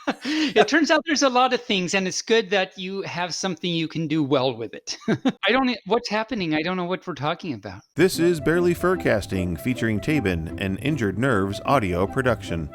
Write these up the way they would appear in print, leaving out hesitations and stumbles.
It turns out there's a lot of things, and it's good that you have something you can do well with it. What's happening? I don't know what we're talking about. This is Bearly Furcasting, featuring Taebyn, an Injured Nerves audio production.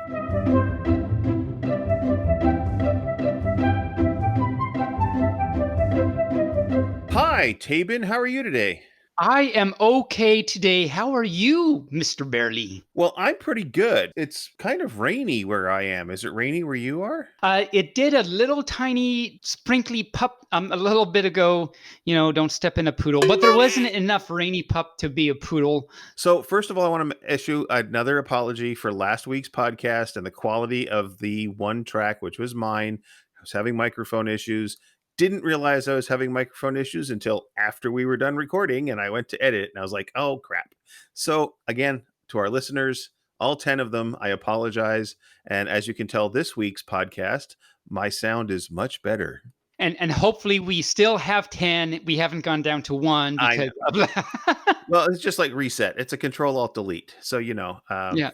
Hi, Taebyn. How are you today? I am okay today. How are you, Mr. Bearly? Well, I'm pretty good. It's kind of rainy where I am. Is it rainy where you are? It did a little tiny sprinkly pup a little bit ago. Don't step in a poodle. But there wasn't enough rainy pup to be a poodle. So, first of all, I want to issue another apology for last week's podcast and the quality of the one track, which was mine. I was having microphone issues. Didn't realize I was having microphone issues until after we were done recording, and I went to edit, and I was like, oh, crap. So, again, to our listeners, all 10 of them, I apologize. And as you can tell, this week's podcast, my sound is much better. And hopefully we still have 10. We haven't gone down to 1 because of that. Well, it's just like reset. It's a Control-Alt-Delete. So, Yeah.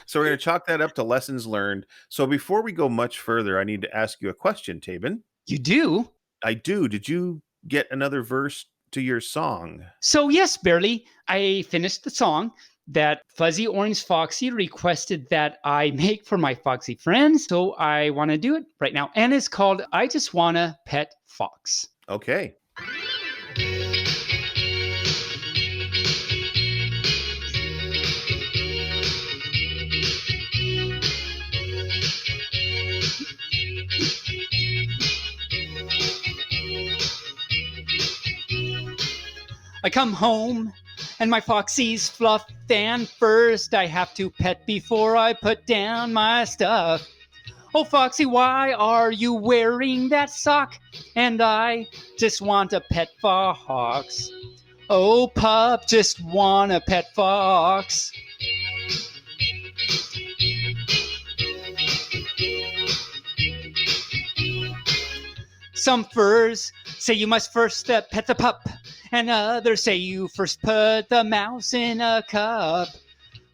So we're going to chalk that up to lessons learned. So before we go much further, I need to ask you a question, Taebyn. You do? I do. Did you get another verse to your song? So yes, Bearly, I finished the song that Fuzzy Orange Foxy requested that I make for my Foxy friends. So I want to do it right now. And it's called I Just Wanna Pet Fox. Okay. I come home and my Foxy's fluffed, and first I have to pet before I put down my stuff. Oh, Foxy, why are you wearing that sock? And I just want a pet fox. Oh, pup, just want a pet fox. Some furs say you must first pet the pup, and others say you first put the mouse in a cup.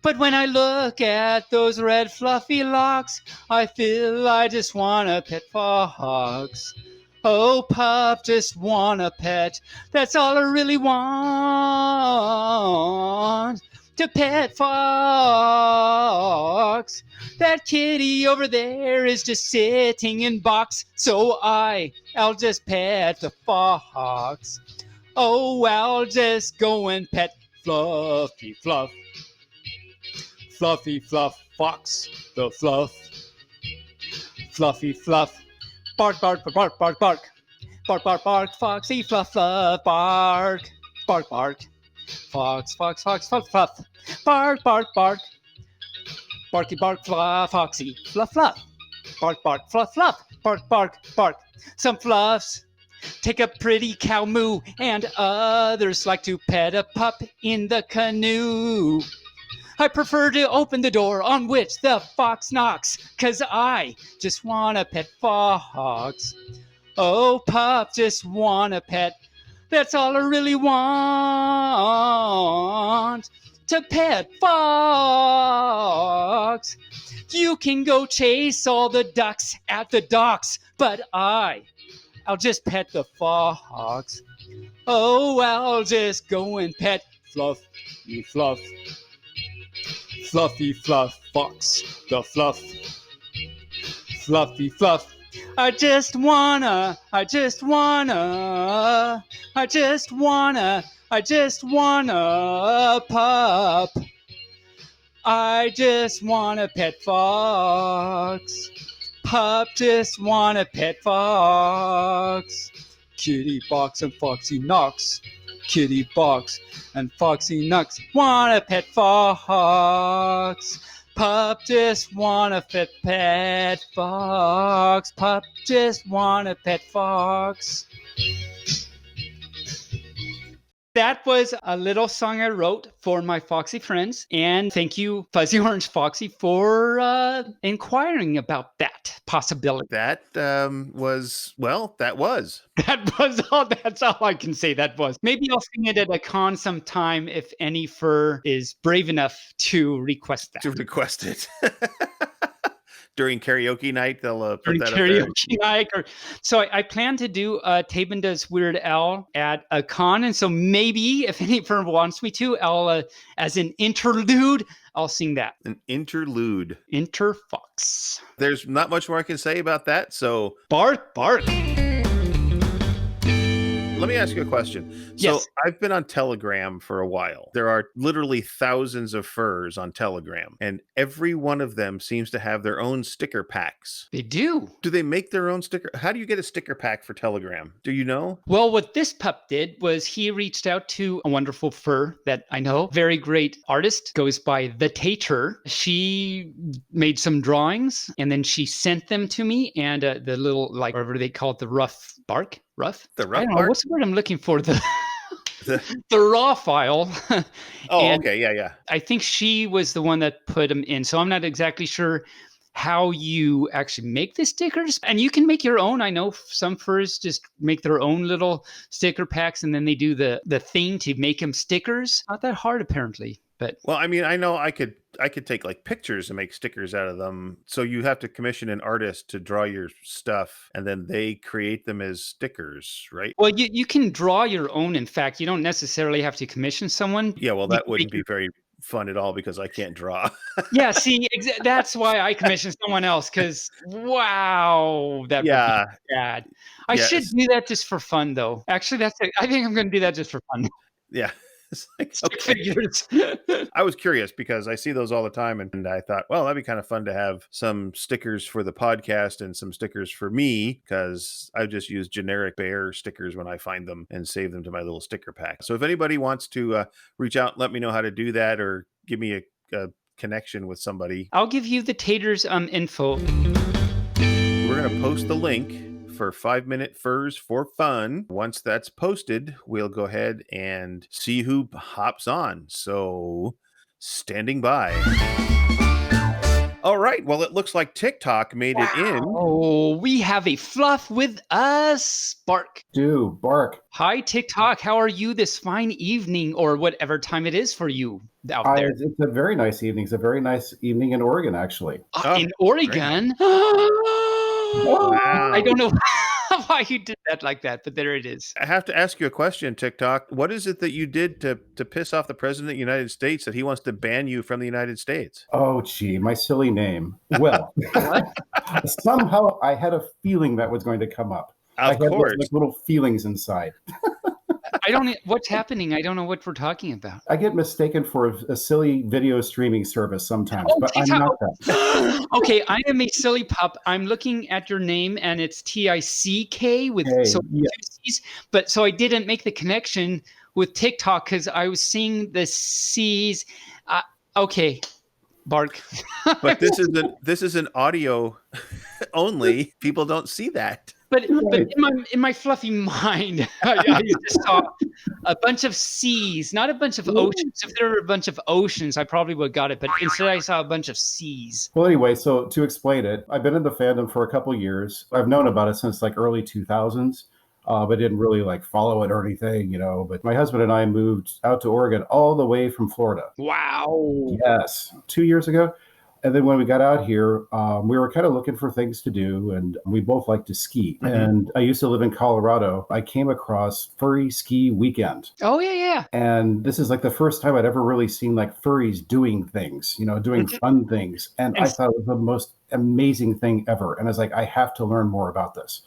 But when I look at those red fluffy locks, I feel I just want a pet fox. Oh, pup, just want a pet. That's all I really want. To pet fox. That kitty over there is just sitting in box, so I'll just pet the fox. Oh, I'll just go and pet Fluffy Fluff. Fluffy Fluff Fox, the fluff. Fluffy Fluff. Bark, bark, bark, bark, bark. Bark, bark, bark, Foxy Fluff, fluff, bark. Bark, bark. Fox, fox, fox, fluff, fluff. Bark, bark, bark. Barky, bark, fluff, Foxy, fluff, fluff. Bark, bark, fluff, fluff. Bark, bark, bark. Some fluffs take a pretty cow moo, and others like to pet a pup in the canoe. I prefer to open the door on which the fox knocks, 'cause I just want a pet fox. Oh, pup, just want a pet. That's all I really want. To pet fox. You can go chase all the ducks at the docks, but I'll just pet the fox. Oh, I'll just go and pet Fluffy Fluff. Fluffy Fluff Fox, the fluff. Fluffy Fluff. I just wanna pup. I just wanna pet fox. Pup just wanna pet fox. Kitty box and Foxy knocks. Kitty box and Foxy knocks. Wanna pet fox. Pup just wanna pet fox. Pup just wanna pet fox. That was a little song I wrote for my Foxy friends. And thank you, Fuzzy Orange Foxy, for inquiring about that possibility. That was. That was all. That's all I can say. That was. Maybe I'll sing it at a con sometime if any fur is brave enough to request that. To request it. during karaoke night, they'll put during that up there. karaoke night. So I plan to do Taebyn does Weird Al at a con, and so maybe if any firm wants me to, I'll as an interlude, I'll sing that. An interlude. Interfox. There's not much more I can say about that. So Bark, bark. let me ask you a question. So Yes. I've been on Telegram for a while. There are literally thousands of furs on Telegram, and every one of them seems to have their own sticker packs. They do. Do they make their own sticker? How do you get a sticker pack for Telegram? Do you know? Well, what this pup did was he reached out to a wonderful fur that I know, very great artist, goes by The Tater. She made some drawings and then she sent them to me, and the little, like, whatever they call it, the rough bark. Rough? The I rough don't know. bark? What's the word I'm looking for? The The- the raw file. Oh, And okay. Yeah. I think she was the one that put them in. So I'm not exactly sure how you actually make the stickers. And you can make your own. I know some furs just make their own little sticker packs and then they do the thing to make them stickers. Not that hard, apparently. But Well, I mean, I know I could take like pictures and make stickers out of them. So you have to commission an artist to draw your stuff and then they create them as stickers, right? well, you can draw your own. In fact, you don't necessarily have to commission someone. Yeah, well, You that can wouldn't make be very fun at all because I can't draw. Yeah, see, that's why I commissioned someone else, because wow, that would be Yeah. bad. I should Yes. do that just for fun, though. Actually, that's it. I think I'm going to do that just for fun. Yeah. It's like, Stick okay. figures. I was curious because I see those all the time, and I thought, well, that'd be kind of fun to have some stickers for the podcast and some stickers for me, because I just use generic bear stickers when I find them and save them to my little sticker pack. So if anybody wants to reach out, let me know how to do that, or give me a connection with somebody. I'll give you the Tater's info. We're going to post the link for 5-minute furs for fun. Once that's posted, we'll go ahead and see who hops on. So, standing by. All right. Well, it looks like TikTok made it in. Oh, we have a fluff with us. Bark. Do bark. Hi, TikTok. How are you this fine evening, or whatever time it is for you out there? It's a very nice evening. It's a very nice evening in Oregon, actually. Oh, In Oregon. Wow. I don't know why you did that like that, but there it is. I have to ask you a question, TikTok. What is it that you did to piss off the president of the United States that he wants to ban you from the United States? Oh, gee, my silly name. Well, somehow I had a feeling that was going to come up. I Of had course. those, like, little feelings inside. What's happening? I don't know what we're talking about. I get mistaken for a silly video streaming service sometimes, Oh, but I'm TikTok. not that. Okay, I am a silly pup. I'm looking at your name and it's TICK with Hey, so yeah. two C's. But so I didn't make the connection with TikTok because I was seeing the C's. Okay, bark. But this is an audio only. People don't see that. But Right. in my fluffy mind, I just saw a bunch of seas, not a bunch of oceans. If there were a bunch of oceans, I probably would have got it. But instead, I saw a bunch of seas. Well, anyway, so to explain it, I've been in the fandom for a couple years. I've known about it since like early 2000s, but didn't really like follow it or anything, you know. But my husband and I moved out to Oregon all the way from Florida. Wow. Yes, 2 years ago. And then when we got out here, we were kind of looking for things to do, and we both like to ski. Mhm. And I used to live in Colorado. I came across Furry Ski Weekend. Oh, yeah. And this is like the first time I'd ever really seen like furries doing things, you know, doing fun things. And I thought it was the most amazing thing ever. And I was like, I have to learn more about this.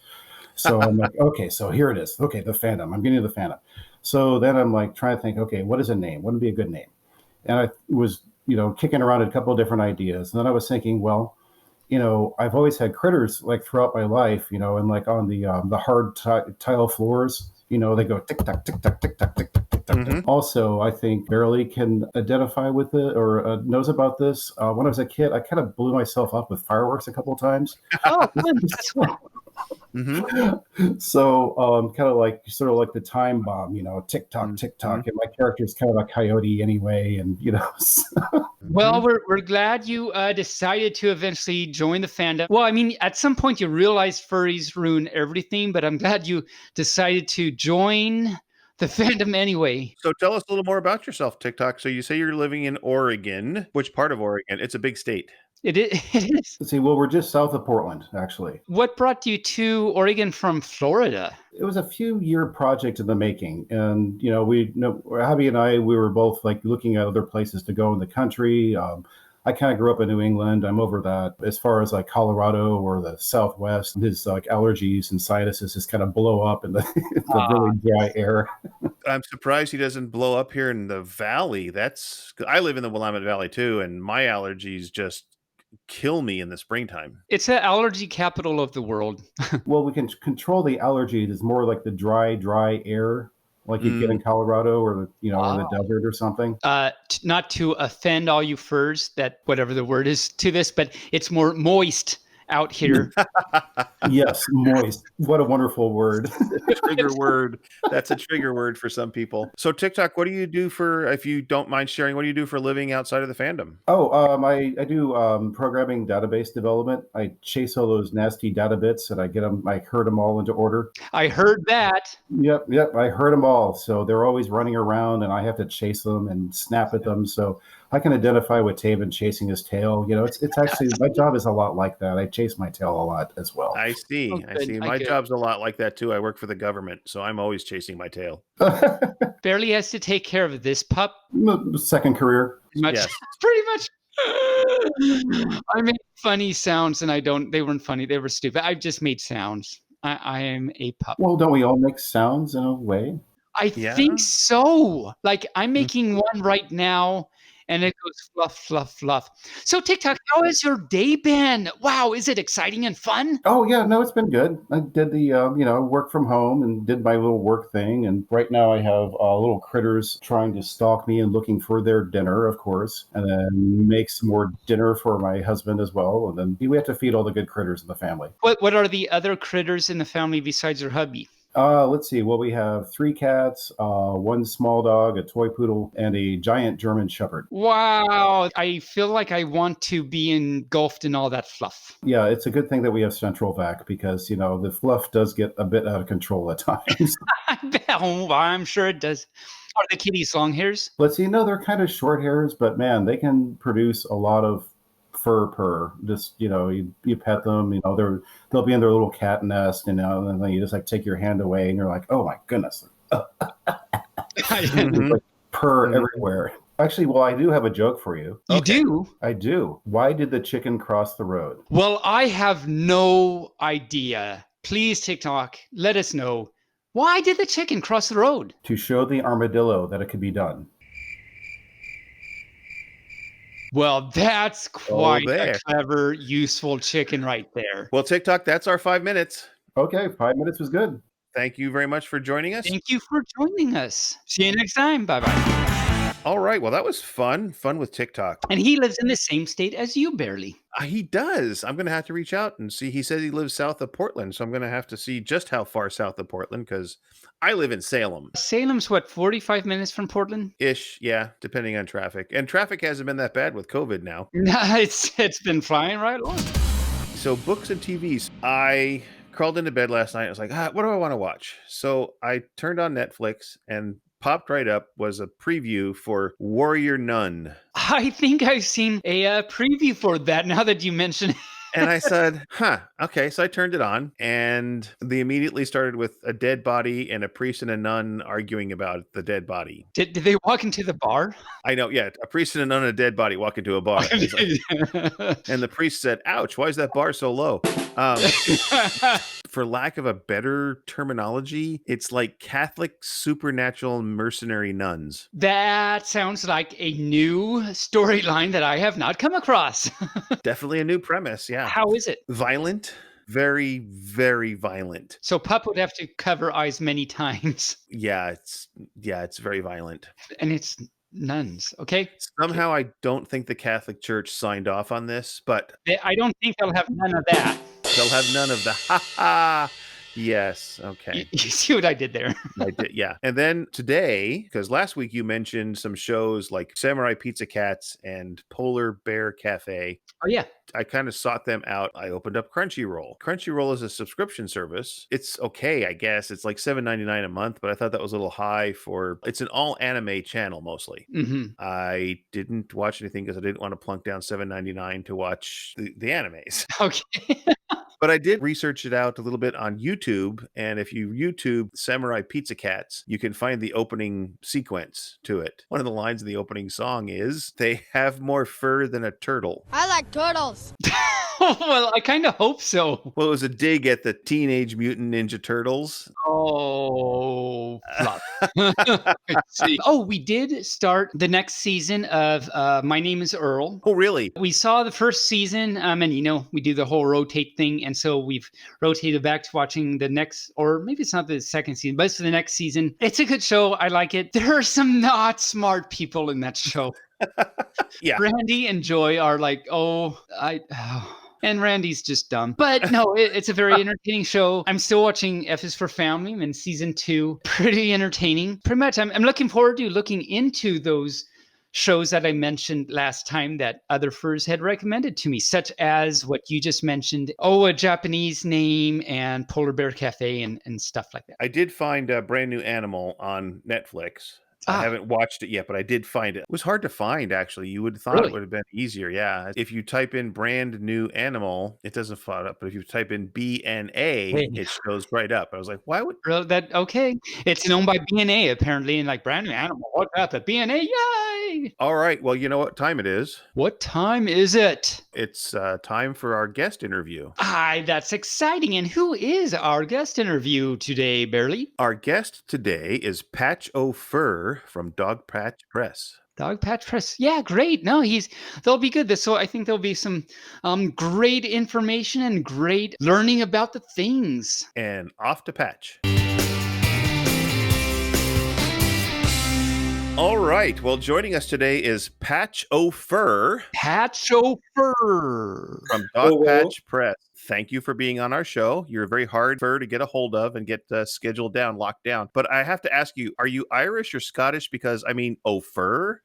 So I'm like, okay, so here it is. Okay, the fandom. I'm getting to the fandom. So then I'm like trying to think, okay, what is a name? What would be a good name? And I was, you know, kicking around a couple of different ideas. And then I was thinking, well, you know, I've always had critters like throughout my life, you know, and like on the hard tile floors, you know, they go tick tock, tick tock, tick tock, tick tock, tick tock. Mhm. Also, I think Bearly can identify with it or knows about this. When I was a kid, I kind of blew myself up with fireworks a couple of times. Oh, fun. That's fun. Mhm. So kind of like sort of like the time bomb, you know, tick tock, tick tock. And my character is kind of a coyote anyway, and you know. Well, we're glad you decided to eventually join the fandom. Well, I mean, at some point you realized furries ruin everything, but I'm glad you decided to join the fandom anyway. So tell us a little more about yourself, TikTok. So you say you're living in Oregon. Which part of Oregon? It's a big state. It is. Let's see. Well, we're just south of Portland, actually. What brought you to Oregon from Florida? It was a few-year project in the making, and Abby and I, we were both like looking at other places to go in the country. I kind of grew up in New England. I'm over that. As far as like Colorado or the Southwest, his like allergies and sinuses just kind of blow up in the, the really dry air. I'm surprised he doesn't blow up here in the valley. I live in the Willamette Valley too, and my allergies just kill me in the springtime. It's the allergy capital of the world. Well, we can control the allergies. It's more like the dry air, like you get in Colorado or in the desert or something. Not to offend all you furs, that whatever the word is to this, but it's more moist out here. Yes, moist. What a wonderful word. Trigger word. That's a trigger word for some people. So TikTok, what do you do for, if you don't mind sharing, what do you do for a living outside of the fandom? I do programming database development. I chase all those nasty data bits and I get them, I herd them all into order. I heard that. Yep. I herd them all. So they're always running around and I have to chase them and snap at them. So I can identify with Taebyn chasing his tail. It's actually, my job is a lot like that. I chase my tail a lot as well. I see. My job's a lot like that too. I work for the government, so I'm always chasing my tail. Barely has to take care of this pup. Second career. Yes. Pretty much. I made funny sounds and they weren't funny. They were stupid. I just made sounds. I am a pup. Well, don't we all make sounds in a way? I think so. Like I'm making one right now. And it goes fluff, fluff, fluff. So TikTok, how has your day been? Wow, is it exciting and fun? Oh yeah, no, it's been good. I did the work from home and did my little work thing. And right now I have little critters trying to stalk me and looking for their dinner, of course, and then make some more dinner for my husband as well. And then we have to feed all the good critters in the family. What are the other critters in the family besides your hubby? Let's see. Well, we have 3 cats, 1 small dog, a toy poodle, and a giant German Shepherd. Wow. I feel like I want to be engulfed in all that fluff. Yeah, it's a good thing that we have central vac because, the fluff does get a bit out of control at times. I'm sure it does. Are the kitties long hairs? Let's see. No, they're kind of short hairs, but man, they can produce a lot of fur purr. Just you pet them, they'll be in their little cat nest, and then you just like take your hand away and you're like, oh my goodness. Like purr everywhere. Actually, well, I do have a joke for you. You do? I do. Why did the chicken cross the road? Well, I have no idea. Please, TikTok, let us know. Why did the chicken cross the road? To show the armadillo that it could be done. Well, that's quite a clever, useful chicken right there. Well, TikTok, that's our 5 minutes. Okay, 5 minutes was good. Thank you very much for joining us. Thank you for joining us. See you next time. Bye-bye. All right. Well, that was fun. Fun with TikTok. And he lives in the same state as you, Bearly. He does. I'm going to have to reach out and see. He says he lives south of Portland, so I'm going to have to see just how far south of Portland, because I live in Salem. Salem's what, 45 minutes from Portland? Ish, yeah, depending on traffic. And traffic hasn't been that bad with COVID now. It's been flying right along. So books and TVs. I crawled into bed last night. I was like, what do I want to watch? So I turned on Netflix and popped right up was a preview for Warrior Nun. I think I've seen a preview for that now that you mention it. And I said, okay. So I turned it on and they immediately started with a dead body and a priest and a nun arguing about the dead body. Did they walk into the bar? I know. Yeah. A priest and a nun and a dead body walk into a bar. And the priest said, ouch, why is that bar so low? For lack of a better terminology, it's like Catholic supernatural mercenary nuns. That sounds like a new storyline that I have not come across. Definitely a new premise. Yeah. How is it? Violent. Very, very violent. So Pup would have to cover eyes many times. Yeah, it's very violent. And it's nuns, okay? Somehow I don't think the Catholic Church signed off on this, but I don't think they'll have none of that. They'll have none of the Yes. Okay. You see what I did there? I did, yeah. And then today, because last week you mentioned some shows like Samurai Pizza Cats and Polar Bear Cafe. Oh, yeah. I kind of sought them out. I opened up Crunchyroll. Crunchyroll is a subscription service. It's okay, I guess. It's like $7.99 a month, but I thought that was a little high for. It's an all anime channel mostly. I didn't watch anything because I didn't want to plunk down $7.99 to watch the animes. Okay. But I did research it out a little bit on YouTube, and if you YouTube Samurai Pizza Cats, you can find the opening sequence to it. One of the lines in the opening song is, "They have more fur than a turtle." I like turtles. Well, I kind of hope so. Well, it was a dig at the Teenage Mutant Ninja Turtles. Oh, flop. I see. Oh, we did start the next season of My Name is Earl. Oh, really? We saw the first season, and we do the whole rotate thing, and so we've rotated back to watching the next, or maybe it's not the second season, but it's the next season. It's a good show. I like it. There are some not smart people in that show. Yeah. Randy and Joy are like, and Randy's just dumb. But no, it's a very entertaining show. I'm still watching F is for Family. I'm in season 2. Pretty entertaining. Pretty much, I'm looking forward to looking into those shows that I mentioned last time that other furs had recommended to me, such as what you just mentioned, a Japanese name, and Polar Bear Cafe, and stuff like that. I did find a Brand New Animal on Netflix. I haven't watched it yet, but I did find it. It was hard to find, actually. You would have thought it would have been easier. Yeah. If you type in Brand New Animal, it doesn't follow up. But if you type in BNA, it shows right up. I was like, why would that? Okay. It's owned by BNA, apparently, and like Brand New Animal. What about the BNA? Yay! All right. Well, you know what time it is? What time is it? It's time for our guest interview. That's exciting. And who is our guest interview today, Bearly? Our guest today is Patch O'Fur from Dogpatch Press. Dogpatch Press. Yeah, great. No, they'll be good. So I think there'll be some great information and great learning about the things. And off to Patch. All right. Well, joining us today is Patch O'Fur. Patch O'Fur. From Dogpatch Press. Thank you for being on our show. You're a very hard fur to get a hold of and get scheduled down, locked down. But I have to ask you, are you Irish or Scottish? Because, O'Fur?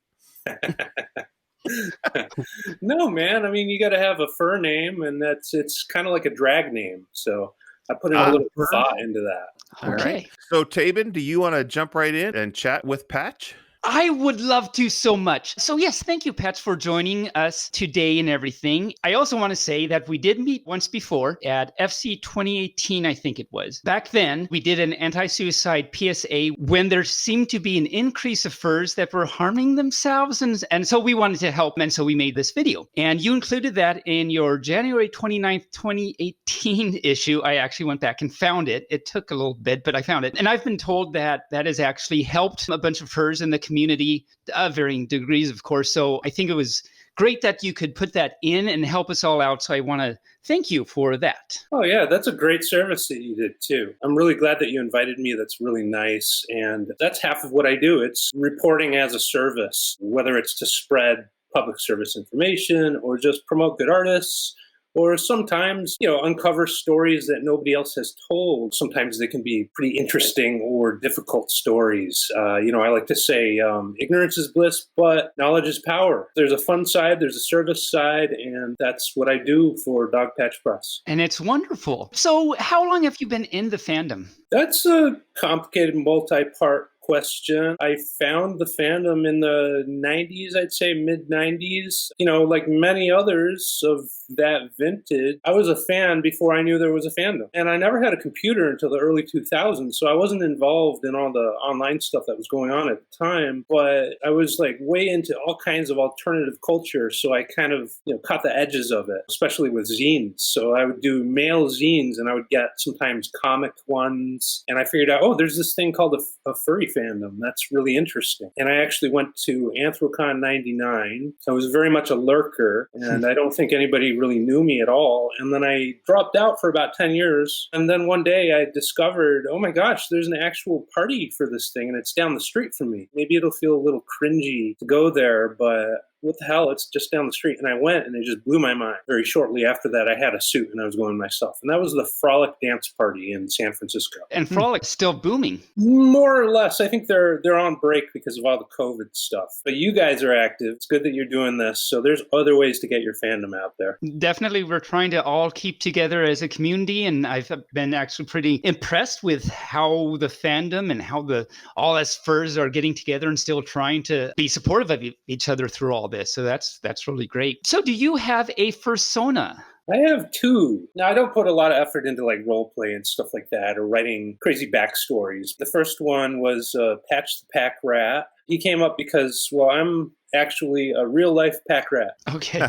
No, man. You got to have a fur name, and it's kind of like a drag name. So I put in a little thought into that. Okay. All right. So, Taebyn, do you want to jump right in and chat with Patch? I would love to so much. So yes, thank you, Patch, for joining us today and everything. I also want to say that we did meet once before at FC 2018, I think it was. Back then, we did an anti-suicide PSA when there seemed to be an increase of furs that were harming themselves. And so we wanted to help, and so we made this video. And you included that in your January 29th, 2018 issue. I actually went back and found it. It took a little bit, but I found it. And I've been told that has actually helped a bunch of furs in the community, varying degrees, of course. So I think it was great that you could put that in and help us all out. So I want to thank you for that. Oh, yeah, that's a great service that you did, too. I'm really glad that you invited me. That's really nice. And that's half of what I do. It's reporting as a service, whether it's to spread public service information or just promote good artists, or sometimes, uncover stories that nobody else has told. Sometimes they can be pretty interesting or difficult stories. I like to say ignorance is bliss, but knowledge is power. There's a fun side, there's a service side, and that's what I do for Dogpatch Press. And it's wonderful. So how long have you been in the fandom? That's a complicated multi-part question. I found the fandom in the 90s, I'd say mid-90s. Like many others of that vintage, I was a fan before I knew there was a fandom. And I never had a computer until the early 2000s, so I wasn't involved in all the online stuff that was going on at the time, but I was like way into all kinds of alternative culture, so I kind of caught the edges of it, especially with zines. So I would do mail zines, and I would get sometimes comic ones, and I figured out, there's this thing called a furry fandom. That's really interesting. And I actually went to Anthrocon 99. I was very much a lurker, and I don't think anybody really knew me at all. And then I dropped out for about 10 years. And then one day I discovered, oh my gosh, there's an actual party for this thing, and it's down the street from me. Maybe it'll feel a little cringy to go there, but what the hell? It's just down the street. And I went, and it just blew my mind. Very shortly after that, I had a suit, and I was going myself. And that was the Frolic Dance Party in San Francisco. And Frolic's still booming. More or less. I think they're on break because of all the COVID stuff. But you guys are active. It's good that you're doing this. So there's other ways to get your fandom out there. Definitely, we're trying to all keep together as a community, and I've been actually pretty impressed with how the fandom and how all us furs are getting together and still trying to be supportive of each other through all this. So that's really great. So do you have a fursona? I have two. Now, I don't put a lot of effort into like role play and stuff like that or writing crazy backstories. The first one was Patch the Pack Rat. He came up because, well, I'm actually a real life pack rat. Okay.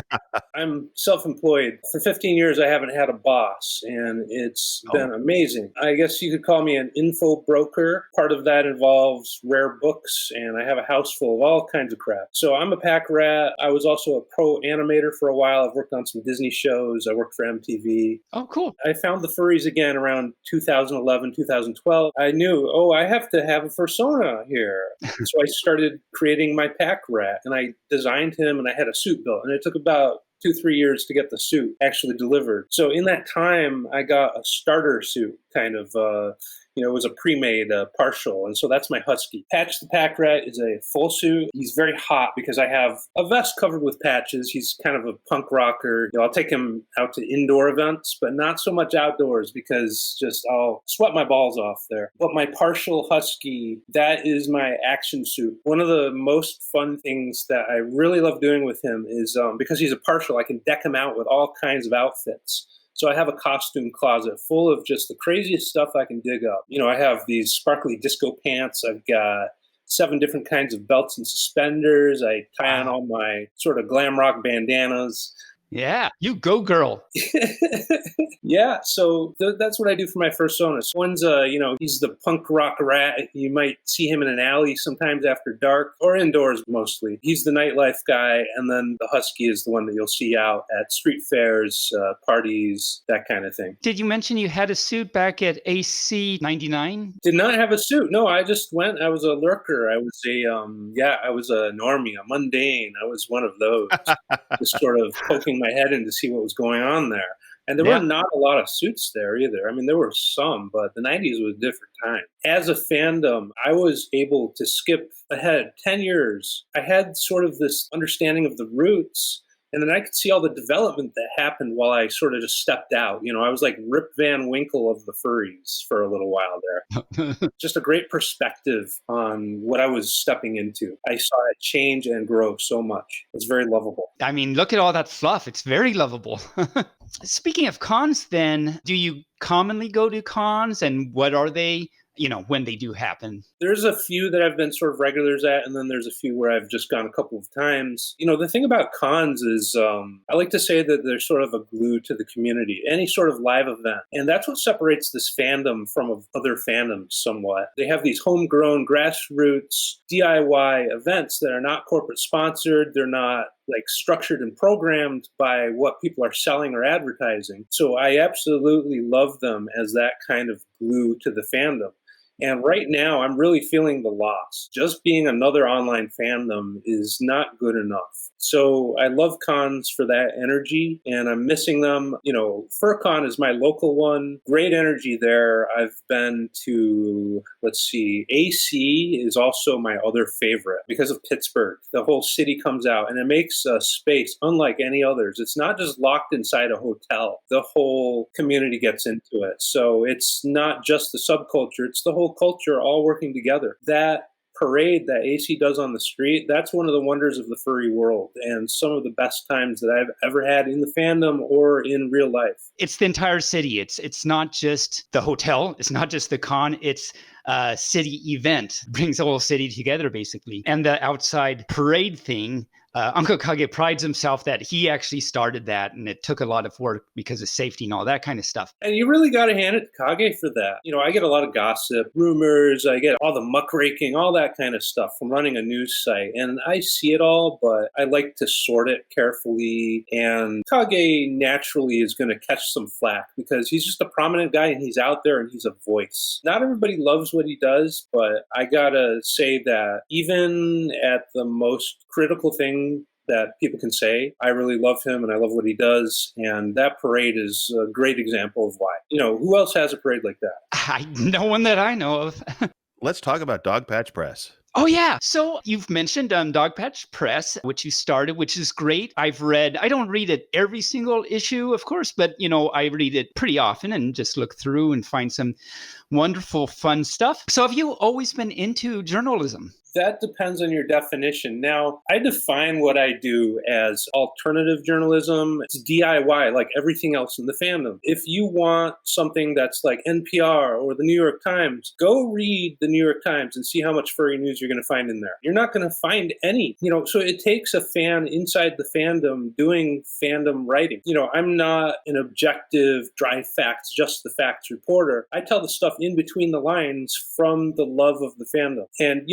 I'm self-employed. For 15 years, I haven't had a boss, and it's been amazing. I guess you could call me an info broker. Part of that involves rare books, and I have a house full of all kinds of crap. So I'm a pack rat. I was also a pro animator for a while. I've worked on some Disney shows. I worked for MTV. Oh, cool. I found the furries again around 2011, 2012. I knew, I have to have a fursona here. So I started creating my pack rat, and I designed him, and I had a suit built, and it took about 2-3 years to get the suit actually delivered. So in that time, I got a starter suit, kind of, it was a pre-made partial, and so that's my husky. Patch the Pack Rat is a full suit. He's very hot because I have a vest covered with patches. He's kind of a punk rocker. I'll take him out to indoor events, but not so much outdoors because just I'll sweat my balls off there. But my partial husky, that is my action suit. One of the most fun things that I really love doing with him is because he's a partial, I can deck him out with all kinds of outfits. So I have a costume closet full of just the craziest stuff I can dig up. I have these sparkly disco pants. I've got 7 different kinds of belts and suspenders. I tie on all my sort of glam rock bandanas. Yeah, you go, girl. Yeah, so that's what I do for my fursona. One's, he's the punk rock rat. You might see him in an alley sometimes after dark, or indoors mostly. He's the nightlife guy, and then the husky is the one that you'll see out at street fairs, parties, that kind of thing. Did you mention you had a suit back at AC 99? Did not have a suit. No, I just went. I was a lurker. I was I was a normie, a mundane. I was one of those, just sort of poking my head in to see what was going on there. And there were not a lot of suits there either. I mean, there were some, but the 90s was a different time. As a fandom, I was able to skip ahead 10 years. I had sort of this understanding of the roots, and then I could see all the development that happened while I sort of just stepped out. I was like Rip Van Winkle of the furries for a little while there. Just a great perspective on what I was stepping into. I saw it change and grow so much. It's very lovable. I mean, look at all that fluff. It's very lovable. Speaking of cons, then, do you commonly go to cons, and what are they, when they do happen? There's a few that I've been sort of regulars at, and then there's a few where I've just gone a couple of times. The thing about cons is I like to say that they're sort of a glue to the community, any sort of live event. And that's what separates this fandom from other fandoms somewhat. They have these homegrown, grassroots, DIY events that are not corporate sponsored. They're not like structured and programmed by what people are selling or advertising. So I absolutely love them as that kind of glue to the fandom. And right now, I'm really feeling the loss. Just being another online fandom is not good enough. So I love cons for that energy, and I'm missing them. FurCon is my local one. Great energy there. I've been to, AC is also my other favorite because of Pittsburgh. The whole city comes out, and it makes a space unlike any others. It's not just locked inside a hotel. The whole community gets into it. So it's not just the subculture, it's the whole culture all working together. That parade that AC does on the street, that's one of the wonders of the furry world, and some of the best times that I've ever had in the fandom or in real life. It's the entire city. It's not just the hotel. It's not just the con. It's a city event. It brings the whole city together, basically. And the outside parade thing, Uncle Kage prides himself that he actually started that, and it took a lot of work because of safety and all that kind of stuff. And you really got to hand it to Kage for that. I get a lot of gossip, rumors, I get all the muckraking, all that kind of stuff from running a news site. And I see it all, but I like to sort it carefully. And Kage naturally is going to catch some flack because he's just a prominent guy, and he's out there and he's a voice. Not everybody loves what he does, but I got to say that even at the most critical thing that people can say, I really love him and I love what he does. And that parade is a great example of why. Who else has a parade like that? No one that I know of. Let's talk about Dogpatch Press. Oh, yeah. So you've mentioned Dogpatch Press, which you started, which is great. I don't read it every single issue, of course, but, I read it pretty often and just look through and find some wonderful, fun stuff. So have you always been into journalism? That depends on your definition. Now, I define what I do as alternative journalism. It's DIY, like everything else in the fandom. If you want something that's like NPR or the New York Times, go read the New York Times and see how much furry news you're going to find in there. You're not going to find any. So it takes a fan inside the fandom doing fandom writing. I'm not an objective, dry facts, just the facts reporter. I tell the stuff in between the lines from the love of the fandom. And,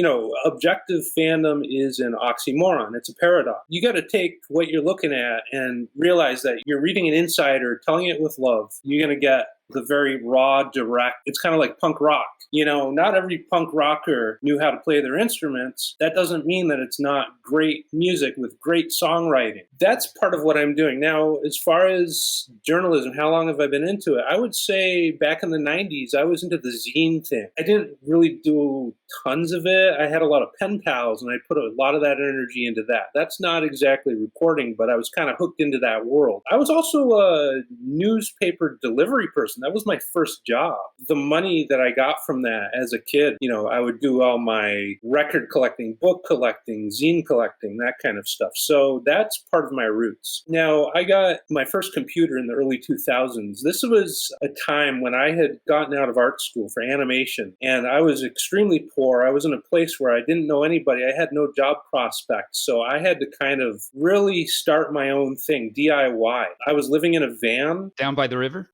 objective fandom is an oxymoron. It's a paradox. You got to take what you're looking at and realize that you're reading an insider, telling it with love. You're going to get the very raw, direct. It's kind of like punk rock. Not every punk rocker knew how to play their instruments. That doesn't mean that it's not great music with great songwriting. That's part of what I'm doing. Now, as far as journalism, how long have I been into it? I would say back in the 90s, I was into the zine thing. I didn't really do tons of it. I had a lot of pen pals, and I put a lot of that energy into that. That's not exactly reporting, but I was kind of hooked into that world. I was also a newspaper delivery person. That was my first job. The money that I got from that as a kid, I would do all my record collecting, book collecting, zine collecting, that kind of stuff. So that's part of my roots. Now, I got my first computer in the early 2000s. This was a time when I had gotten out of art school for animation, and I was extremely poor. I was in a place where I didn't know anybody. I had no job prospects. So I had to kind of really start my own thing, DIY. I was living in a van. Down by the river?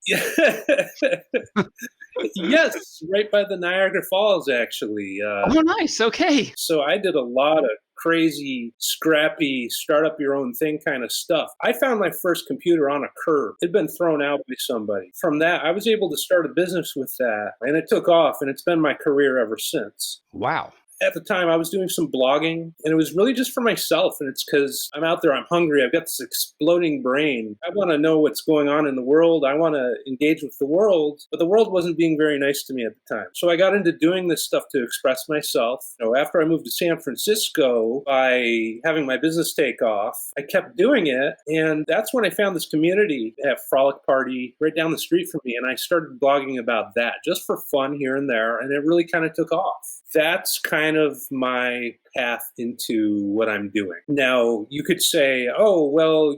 Yes, right by the Niagara Falls, actually. Oh, nice. Okay. So I did a lot of crazy, scrappy, start up your own thing kind of stuff. I found my first computer on a curb. It'd been thrown out by somebody. From that, I was able to start a business with that, and it took off, and it's been my career ever since. Wow. At the time, I was doing some blogging, and it was really just for myself. And it's because I'm out there, I'm hungry, I've got this exploding brain. I want to know what's going on in the world. I want to engage with the world, but the world wasn't being very nice to me at the time. So I got into doing this stuff to express myself. After I moved to San Francisco, by having my business take off, I kept doing it. And that's when I found this community at Frolic Party right down the street from me. And I started blogging about that just for fun here and there. And it really kind of took off. That's kind of my path into what I'm doing. Now, you could say, oh, well,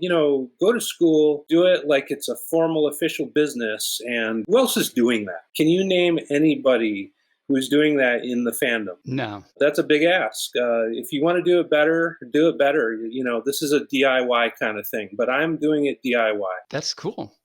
go to school, do it like it's a formal official business. And who else is doing that? Can you name anybody who's doing that in the fandom? No. That's a big ask. If you want to do it better, do it better. This is a DIY kind of thing, but I'm doing it DIY. That's cool.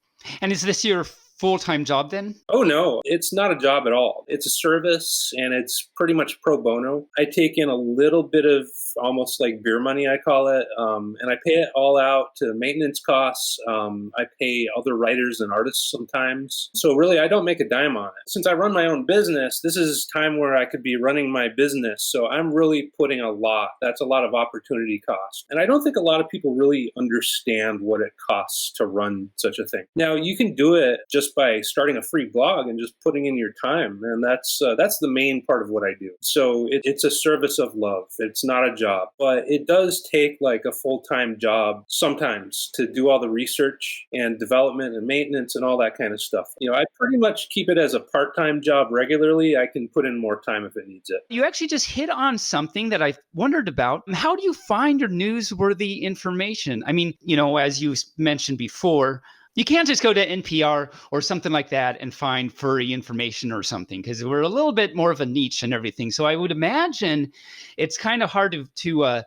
And is this your full-time job then? Oh, no, it's not a job at all. It's a service, and it's pretty much pro bono. I take in a little bit of almost like beer money, I call it, and I pay it all out to maintenance costs. I pay other writers and artists sometimes. So really, I don't make a dime on it. Since I run my own business, this is time where I could be running my business. So I'm really putting a lot. That's a lot of opportunity cost. And I don't think a lot of people really understand what it costs to run such a thing. Now, you can do it just by starting a free blog and just putting in your time. And that's the main part of what I do. So it's a service of love. It's not a job, but it does take like a full-time job sometimes to do all the research and development and maintenance and all that kind of stuff. I pretty much keep it as a part-time job regularly. I can put in more time if it needs it. You actually just hit on something that I wondered about. How do you find your newsworthy information? I mean, as you mentioned before, you can't just go to NPR or something like that and find furry information or something, because we're a little bit more of a niche and everything. So I would imagine it's kind of hard to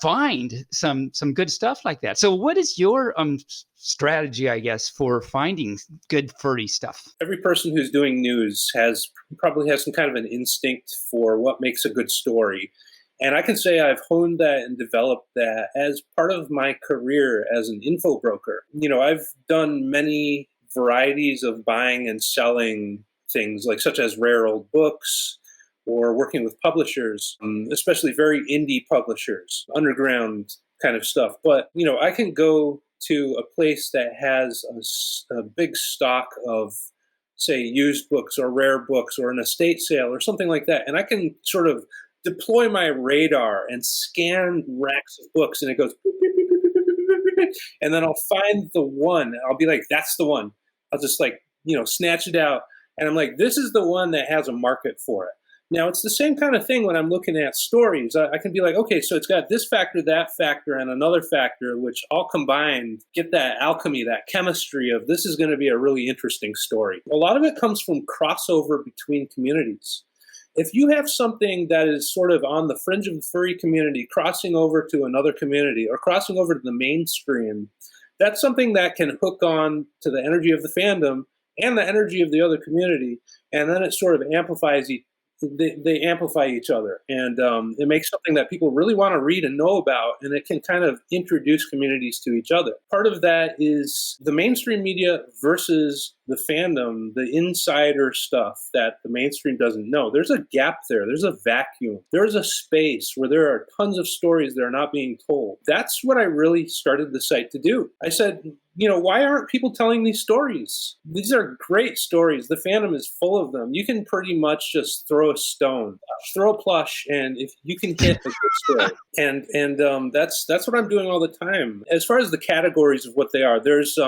find some good stuff like that. So what is your strategy, I guess, for finding good furry stuff? Every person who's doing news probably has some kind of an instinct for what makes a good story. And I can say I've honed that and developed that as part of my career as an info broker. I've done many varieties of buying and selling things, such as rare old books or working with publishers, especially very indie publishers, underground kind of stuff. But, I can go to a place that has a big stock of, say, used books or rare books or an estate sale or something like that. And I can sort of deploy my radar and scan racks of books, and it goes, and then I'll find the one. I'll be like, that's the one. I'll just snatch it out. And I'm like, this is the one that has a market for it. Now, it's the same kind of thing when I'm looking at stories. I can be like, okay, so it's got this factor, that factor, and another factor, which all combined get that alchemy, that chemistry of this is going to be a really interesting story. A lot of it comes from crossover between communities. If you have something that is sort of on the fringe of the furry community, crossing over to another community or crossing over to the mainstream, that's something that can hook on to the energy of the fandom and the energy of the other community, and then it sort of amplifies they amplify each other, and it makes something that people really want to read and know about, and it can kind of introduce communities to each other. Part of that is the mainstream media versus the fandom, the insider stuff that the mainstream doesn't know. There's a gap there. There's a vacuum. There's a space where there are tons of stories that are not being told. That's what I really started the site to do. I said, why aren't people telling these stories? These are great stories. The fandom is full of them. You can pretty much just throw a stone, throw a plush, and if you can hit a good story. And that's what I'm doing all the time. As far as the categories of what they are, there's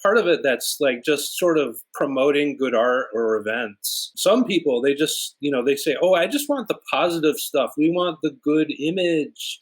part of it that's like just sort of promoting good art or events. Some people, they just, they say, oh, I just want the positive stuff. We want the good image.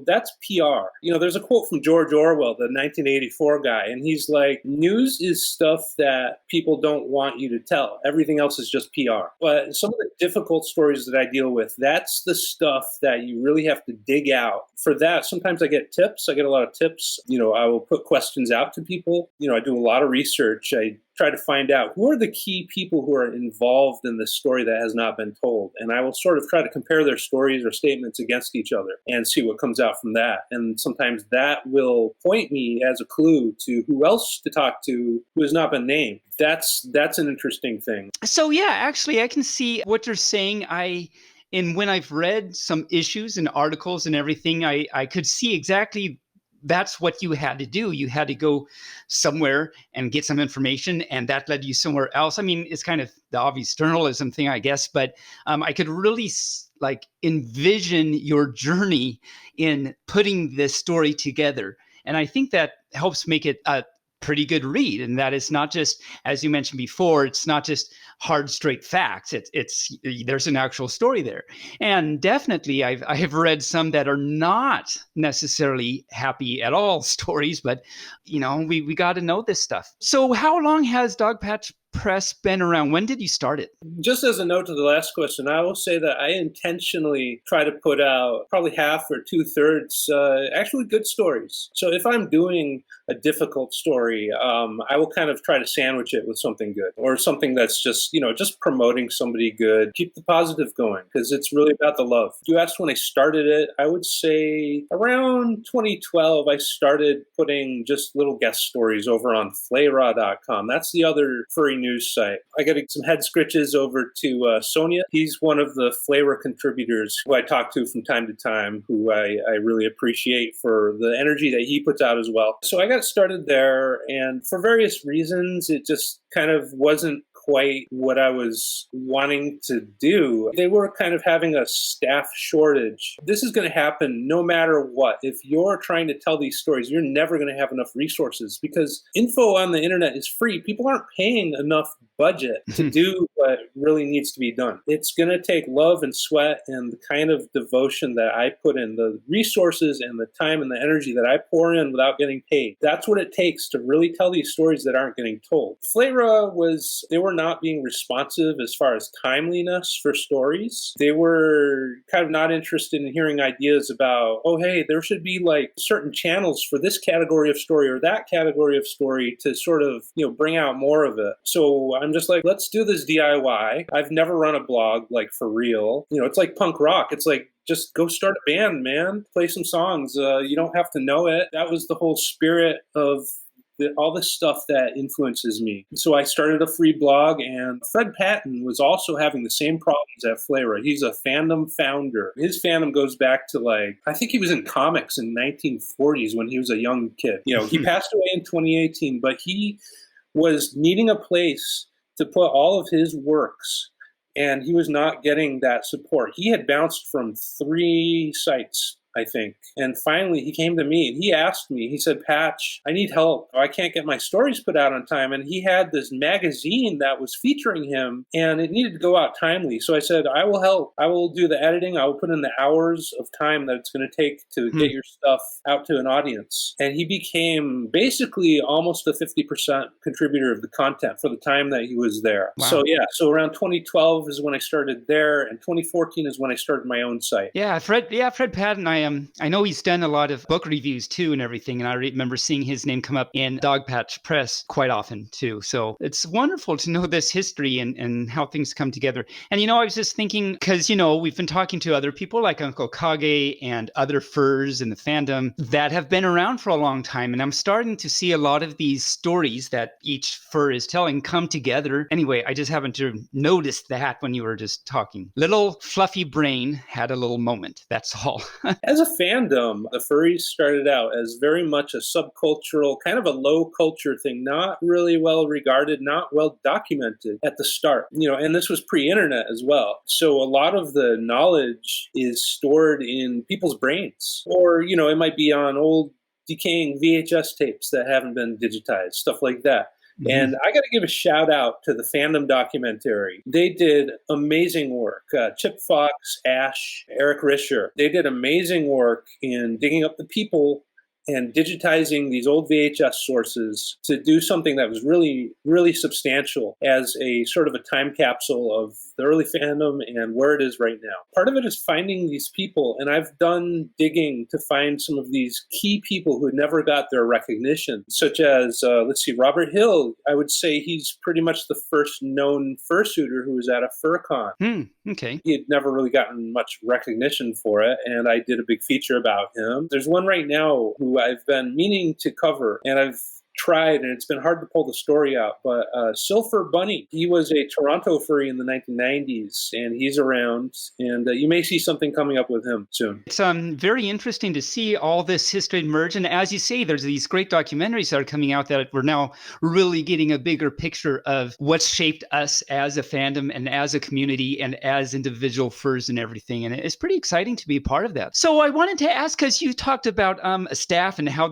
That's PR. There's a quote from George Orwell, the 1984 guy, and he's like, news is stuff that people don't want you to tell. Everything else is just PR. But some of the difficult stories that I deal with, that's the stuff that you really have to dig out. For that, sometimes I get tips. I get a lot of tips. I will put questions out to people. I do a lot of research. I try to find out who are the key people who are involved in this story that has not been told. And I will sort of try to compare their stories or statements against each other and see what comes out from that. And sometimes that will point me as a clue to who else to talk to who has not been named. That's an interesting thing. So yeah, actually, I can see what you're saying. And when I've read some issues and articles and everything, I could see exactly that's what you had to do. You had to go somewhere and get some information, and that led you somewhere else. I mean, it's kind of the obvious journalism thing, I guess, but I could really envision your journey in putting this story together. And I think that helps make it a pretty good read. And that is not just, as you mentioned before, it's not just hard, straight facts. It's there's an actual story there. And definitely I have read some that are not necessarily happy at all stories, but we got to know this stuff. So how long has Dogpatch Press been around? When did you start it? Just as a note to the last question, I will say that I intentionally try to put out probably half or 2/3 actually good stories. So if I'm doing a difficult story, I will kind of try to sandwich it with something good or something that's just promoting somebody good. Keep the positive going because it's really about the love. You asked when I started it, I would say around 2012, I started putting just little guest stories over on flayraw.com. That's the other furry news site. I got some head scritches over to Sonia. He's one of the Flayraw contributors who I talk to from time to time, who I really appreciate for the energy that he puts out as well. So I got started there, and for various reasons, it just kind of wasn't quite what I was wanting to do. They were kind of having a staff shortage. This is going to happen no matter what. If you're trying to tell these stories, you're never going to have enough resources because info on the internet is free. People aren't paying enough budget to do what really needs to be done. It's going to take love and sweat and the kind of devotion that I put in, the resources and the time and the energy that I pour in without getting paid. That's what it takes to really tell these stories that aren't getting told. Flayraw they were not being responsive as far as timeliness for stories. They were kind of not interested in hearing ideas about, oh, hey, there should be like certain channels for this category of story or that category of story to sort of, bring out more of it. So I'm just like, let's do this DIY. I've never run a blog like for real. It's like punk rock. It's like, just go start a band, man. Play some songs. You don't have to know it. That was the whole spirit of all this stuff that influences me. So I started a free blog, and Fred Patton was also having the same problems at Flera. He's a fandom founder. His fandom goes back to I think he was in comics in 1940s when he was a young kid. He passed away in 2018, but he was needing a place to put all of his works, and he was not getting that support. He had bounced from 3 sites, I think. And finally, he came to me and he asked me, he said, Patch, I need help. I can't get my stories put out on time. And he had this magazine that was featuring him, and it needed to go out timely. So I said, I will help. I will do the editing. I will put in the hours of time that it's going to take to get your stuff out to an audience. And he became basically almost a 50% contributor of the content for the time that he was there. Wow. So around 2012 is when I started there, and 2014 is when I started my own site. Fred Patton, I know he's done a lot of book reviews too and everything, and I remember seeing his name come up in Dogpatch Press quite often too. So it's wonderful to know this history and how things come together. And I was just thinking, because we've been talking to other people like Uncle Kage and other furs in the fandom that have been around for a long time, and I'm starting to see a lot of these stories that each fur is telling come together. Anyway, I just happened to notice that when you were just talking. Little fluffy brain had a little moment. That's all. As a fandom, the furries started out as very much a subcultural, kind of a low culture thing, not really well regarded, not well documented at the start, and this was pre-internet as well. So a lot of the knowledge is stored in people's brains, or, it might be on old decaying VHS tapes that haven't been digitized, stuff like that. Mm-hmm. And I got to give a shout out to the fandom documentary. They did amazing work. Chip Fox, Ash, Eric Risher. They did amazing work in digging up the people and digitizing these old VHS sources to do something that was really, really substantial as a sort of a time capsule of the early fandom and where it is right now. Part of it is finding these people, and I've done digging to find some of these key people who never got their recognition, such as, Robert Hill. I would say he's pretty much the first known fursuiter who was at a FurCon. Okay. He had never really gotten much recognition for it, and I did a big feature about him. There's one right now who I've been meaning to cover, and I've tried, and it's been hard to pull the story out, but Silver Bunny, he was a Toronto furry in the 1990s, and he's around, and you may see something coming up with him soon. It's very interesting to see all this history emerge, and as you say, there's these great documentaries that are coming out that we're now really getting a bigger picture of what's shaped us as a fandom and as a community and as individual furs and everything, and it's pretty exciting to be a part of that. So I wanted to ask, because you talked about a staff and how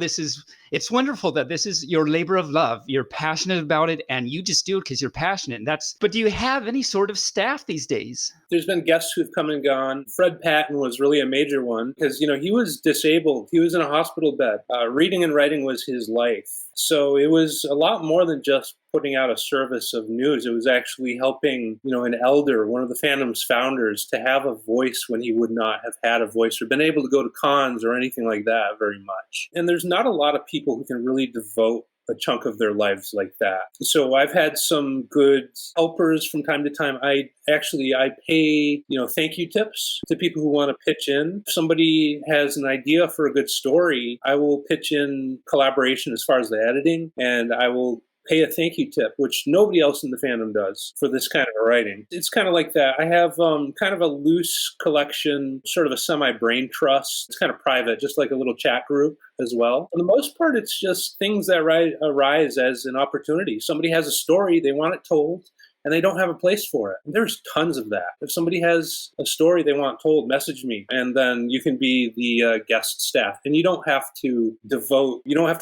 it's wonderful that this is your labor of love. You're passionate about it, and you just do it because you're passionate. But do you have any sort of staff these days? There's been guests who've come and gone. Fred Patton was really a major one because, he was disabled. He was in a hospital bed. Reading and writing was his life. So it was a lot more than just putting out a service of news. It was actually helping, an elder, one of the fandom's founders, to have a voice when he would not have had a voice or been able to go to cons or anything like that very much. And there's not a lot of people who can really devote a chunk of their lives like that. So I've had some good helpers from time to time. I pay, thank you tips to people who want to pitch in. If somebody has an idea for a good story, I will pitch in collaboration as far as the editing, and I will pay a thank you tip, which nobody else in the fandom does for this kind of writing. It's kind of like that. I have kind of a loose collection, sort of a semi-brain trust. It's kind of private, just like a little chat group as well. For the most part, it's just things that arise as an opportunity. Somebody has a story, they want it told, and they don't have a place for it. There's tons of that. If somebody has a story they want told, message me, and then you can be the guest staff. And you don't have to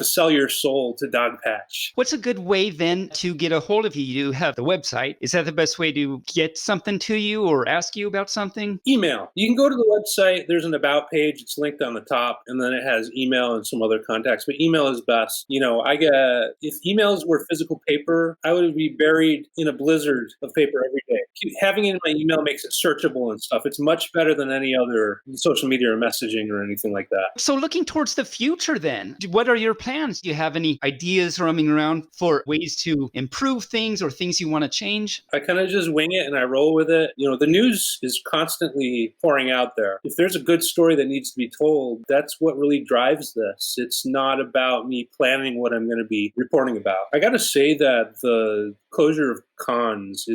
sell your soul to Dogpatch. What's a good way then to get a hold of you? You have the website. Is that the best way to get something to you or ask you about something? Email. You can go to the website. There's an about page. It's linked on the top, and then it has email and some other contacts. But email is best. If emails were physical paper, I would be buried in a blizzard blizzard of paper every day. Having it in my email makes it searchable and stuff. It's much better than any other social media or messaging or anything like that. So looking towards the future then, what are your plans? Do you have any ideas roaming around for ways to improve things or things you want to change? I kind of just wing it and I roll with it. The news is constantly pouring out there. If there's a good story that needs to be told, that's what really drives this. It's not about me planning what I'm going to be reporting about. I got to say that the closure of cons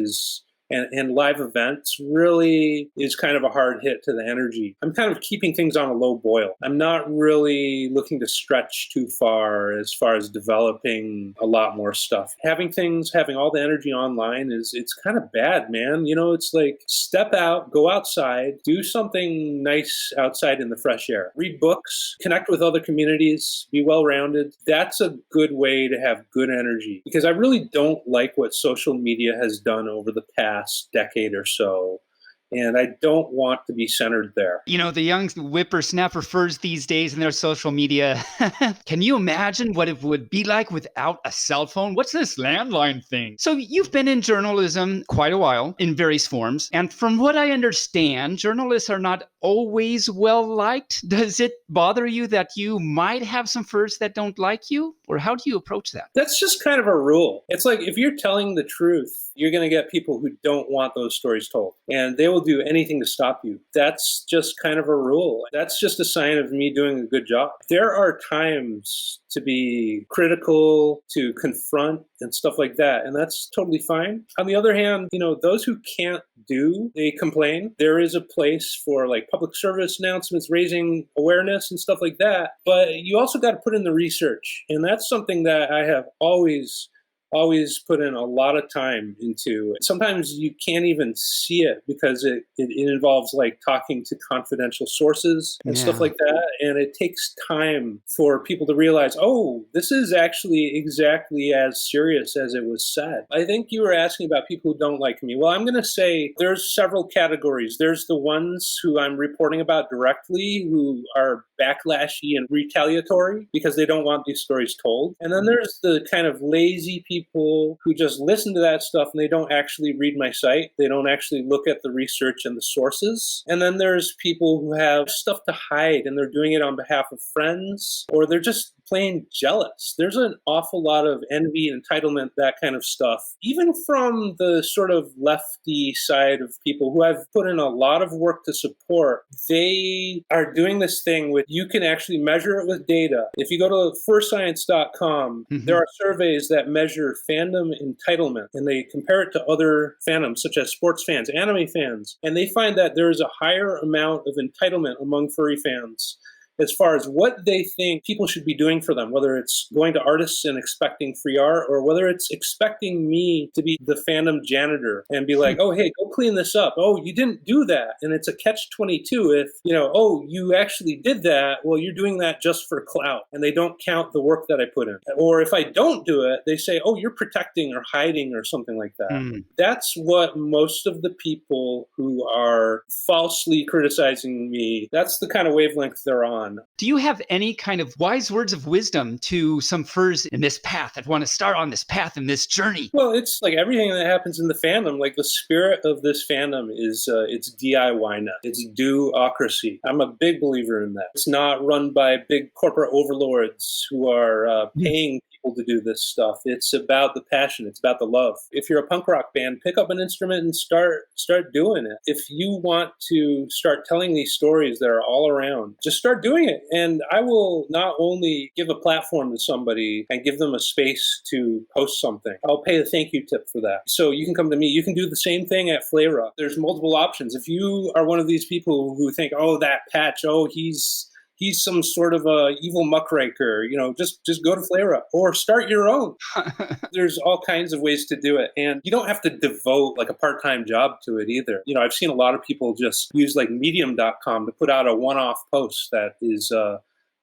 and live events really is kind of a hard hit to the energy. I'm kind of keeping things on a low boil. I'm not really looking to stretch too far as developing a lot more stuff. Having all the energy online it's kind of bad, man. It's like step out, go outside, do something nice outside in the fresh air. Read books, connect with other communities, be well-rounded. That's a good way to have good energy because I really don't like what social media has done over the past decade or so. And I don't want to be centered there. The young whippersnapper furs these days in their social media. Can you imagine what it would be like without a cell phone? What's this landline thing? So you've been in journalism quite a while in various forms. And from what I understand, journalists are not always well liked. Does it bother you that you might have some furs that don't like you? Or how do you approach that? That's just kind of a rule. It's like if you're telling the truth, you're going to get people who don't want those stories told. And they will do anything to stop you. That's just kind of a rule. That's just a sign of me doing a good job. There are times to be critical, to confront and stuff like that. And that's totally fine. On the other hand, those who can't they complain. There is a place for like public service announcements, raising awareness and stuff like that. But you also got to put in the research. And that's something that I have always put in a lot of time into. Sometimes you can't even see it because it involves like talking to confidential sources and stuff like that. And it takes time for people to realize, oh, this is actually exactly as serious as it was said. I think you were asking about people who don't like me. Well, I'm going to say there's several categories. There's the ones who I'm reporting about directly who are backlashy and retaliatory because they don't want these stories told. And then there's the kind of lazy people who just listen to that stuff and they don't actually read my site. They don't actually look at the research and the sources. And then there's people who have stuff to hide and they're doing it on behalf of friends, or they're just plain jealous. There's an awful lot of envy, entitlement, that kind of stuff. Even from the sort of lefty side of people who I've put in a lot of work to support, they are doing this thing with, you can actually measure it with data. If you go to furscience.com, there are surveys that measure fandom entitlement, and they compare it to other fandoms, such as sports fans, anime fans, and they find that there is a higher amount of entitlement among furry fans as far as what they think people should be doing for them, whether it's going to artists and expecting free art, or whether it's expecting me to be the fandom janitor and be like, oh, hey, go clean this up. Oh, you didn't do that. And it's a catch-22 if, oh, you actually did that. Well, you're doing that just for clout, and they don't count the work that I put in. Or if I don't do it, they say, oh, you're protecting or hiding or something like that. That's what most of the people who are falsely criticizing me, that's the kind of wavelength they're on. Do you have any kind of wise words of wisdom to some furs in this path that want to start on this path and this journey? Well, it's like everything that happens in the fandom. Like the spirit of this fandom is it's DIY now. It's do-ocracy. I'm a big believer in that. It's not run by big corporate overlords who are paying people to do this stuff. It's about the passion. It's about the love. If you're a punk rock band, pick up an instrument and start doing it. If you want to start telling these stories that are all around, just start doing it. And I will not only give a platform to somebody and give them a space to post something, I'll pay a thank you tip for that. So you can come to me. You can do the same thing at Flera. There's multiple options. If you are one of these people who think, oh, that Patch, oh, he's some sort of a evil muckraker, just go to Flera or start your own. There's all kinds of ways to do it. And you don't have to devote like a part-time job to it either. I've seen a lot of people just use like medium.com to put out a one-off post that is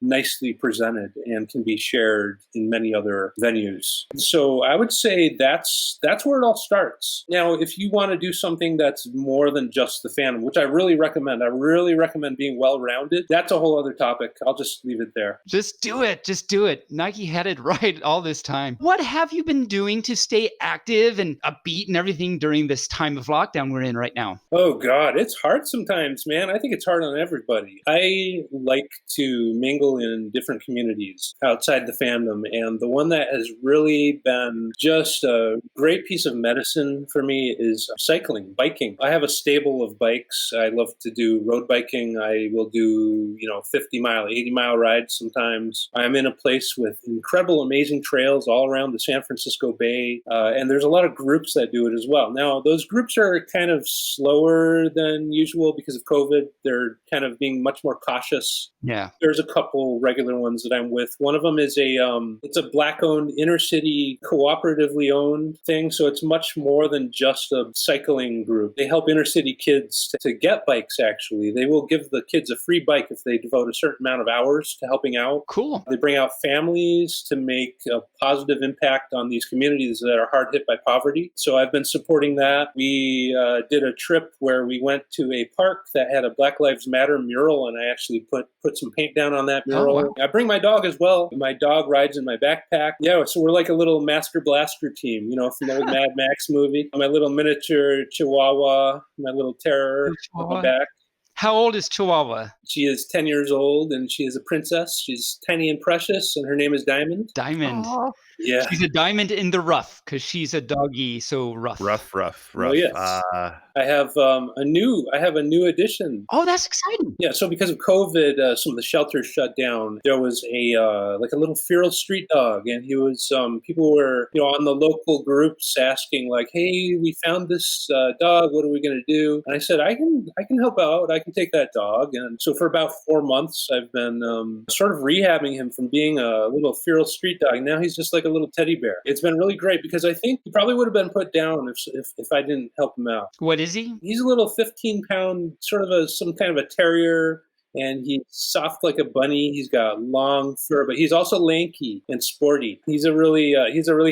nicely presented and can be shared in many other venues. So I would say that's where it all starts. Now, if you want to do something that's more than just the fandom, which I really recommend being well-rounded. That's a whole other topic. I'll just leave it there. Just do it. Just do it. Nike had it right all this time. What have you been doing to stay active and upbeat and everything during this time of lockdown we're in right now? Oh, God, it's hard sometimes, man. I think it's hard on everybody. I like to mingle in different communities outside the fandom, and the one that has really been just a great piece of medicine for me is cycling, biking. I have a stable of bikes. I love to do road biking. I will do, 50-mile, 80-mile rides sometimes. I'm in a place with incredible, amazing trails all around the San Francisco Bay, and there's a lot of groups that do it as well. Now, those groups are kind of slower than usual because of COVID. They're kind of being much more cautious. Yeah. There's a couple regular ones that I'm with. One of them is it's a Black-owned, inner-city, cooperatively owned thing, so it's much more than just a cycling group. They help inner-city kids to get bikes, actually. They will give the kids a free bike if they devote a certain amount of hours to helping out. Cool. They bring out families to make a positive impact on these communities that are hard hit by poverty. So I've been supporting that. We did a trip where we went to a park that had a Black Lives Matter mural, and I actually put some paint down on that mural. Oh, wow. I bring my dog as well. My dog rides in my backpack. Yeah, so we're like a little Master Blaster team, from the old Mad Max movie. My little miniature Chihuahua, my little terror on my back. How old is Chihuahua? She is 10 years old, and she is a princess. She's tiny and precious, and her name is Diamond. Diamond. Aw. Yeah. She's a diamond in the rough because she's a doggy, so rough. Rough. Oh, yes. I have a new addition. Oh, that's exciting. Yeah, so because of COVID, some of the shelters shut down. There was a little feral street dog, and he was people were on the local groups asking like, "Hey, we found this dog. What are we going to do?" And I said, "I can help out. I can take that dog." And so for about 4 months, I've been sort of rehabbing him from being a little feral street dog. Now he's just like a little teddy bear. It's been really great because I think he probably would have been put down if I didn't help him out. What is he? He's a little 15-pound, sort of some kind of a terrier, and he's soft like a bunny. He's got long fur, but he's also lanky and sporty. He's a really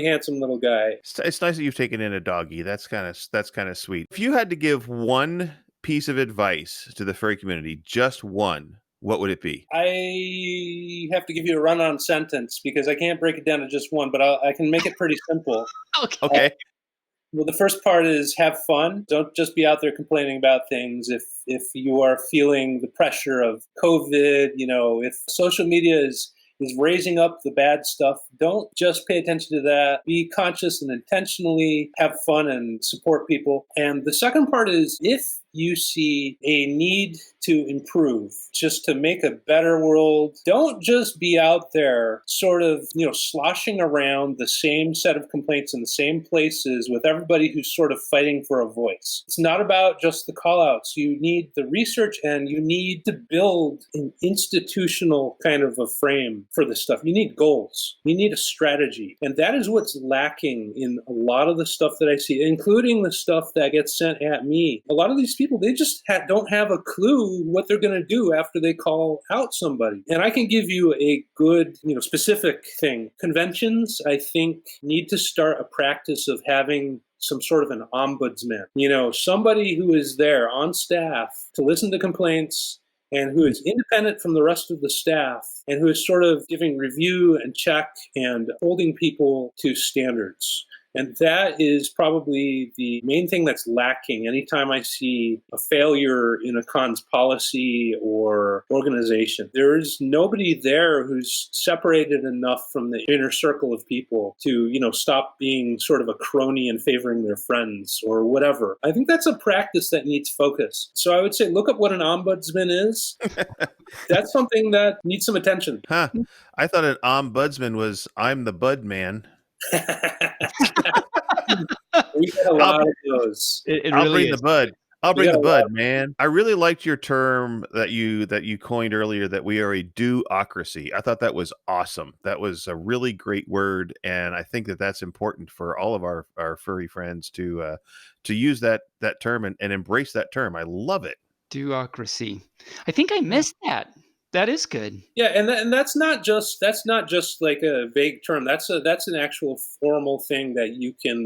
handsome little guy. It's nice that you've taken in a doggy. That's kind of sweet. If you had to give one piece of advice to the furry community, just one, what would it be? I have to give you a run-on sentence because I can't break it down to just one, but I can make it pretty simple. Okay. Well, the first part is have fun. Don't just be out there complaining about things. If you are feeling the pressure of COVID, if social media is raising up the bad stuff, don't just pay attention to that. Be conscious and intentionally have fun and support people. And the second part is if you see a need to improve, just to make a better world, don't just be out there sort of, sloshing around the same set of complaints in the same places with everybody who's sort of fighting for a voice. It's not about just the call-outs. You need the research and you need to build an institutional kind of a frame for this stuff. You need goals. You need a strategy. And that is what's lacking in a lot of the stuff that I see, including the stuff that gets sent at me. A lot of these people, they just don't have a clue what they're going to do after they call out somebody. And I can give you a good, specific thing. Conventions, I think, need to start a practice of having some sort of an ombudsman. Somebody who is there on staff to listen to complaints and who is independent from the rest of the staff and who is sort of giving review and check and holding people to standards. And that is probably the main thing that's lacking anytime I see a failure in a con's policy or organization. There is nobody there who's separated enough from the inner circle of people to, stop being sort of a crony and favoring their friends or whatever. I think that's a practice that needs focus. So I would say look up what an ombudsman is. That's something that needs some attention. Huh. I thought an ombudsman was I'm the bud man. We get a lot of those. I'll bring the bud. I'll bring the bud, man. I really liked your term that you coined earlier, that we are a do-ocracy. I thought that was awesome. That was a really great word, and I think that that's important for all of our furry friends to use that term and embrace that term. I love it. Do-ocracy. I think I missed that. That is good. Yeah, and that's not just like a vague term. That's an actual formal thing that you can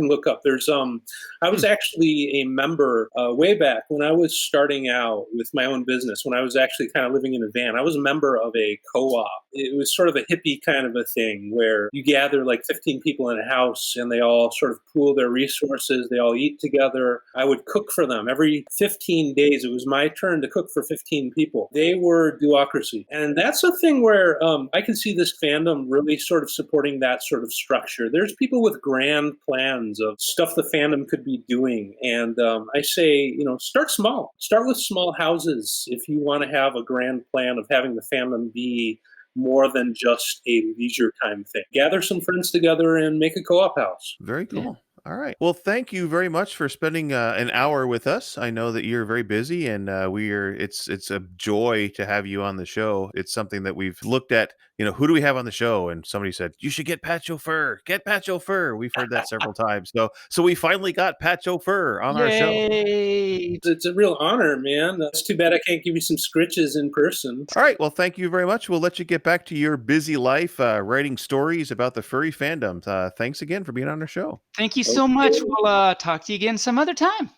look up. There's I was actually a member way back when I was starting out with my own business. When I was actually kind of living in a van, I was a member of a co-op. It was sort of a hippie kind of a thing where you gather like 15 people in a house and they all sort of pool their resources. They all eat together. I would cook for them every 15 days. It was my turn to cook for 15 people. They were duocracy. And that's a thing where I can see this fandom really sort of supporting that sort of structure. There's people with grand plans of stuff the fandom could be doing. And I say, start small. Start with small houses if you want to have a grand plan of having the fandom be more than just a leisure time thing. Gather some friends together and make a co-op house. Very cool. Yeah. All right. Well, thank you very much for spending an hour with us. I know that you're very busy, and it's a joy to have you on the show. It's something that we've looked at. Who do we have on the show? And somebody said you should get Pat Chauffeur. Get Pat Chauffeur. We've heard that several times. So we finally got Pat Chauffeur on our show. Yay! It's a real honor, man. It's too bad I can't give you some scritches in person. All right. Well, thank you very much. We'll let you get back to your busy life writing stories about the furry fandom. Thanks again for being on our show. Thank you so much. We'll talk to you again some other time.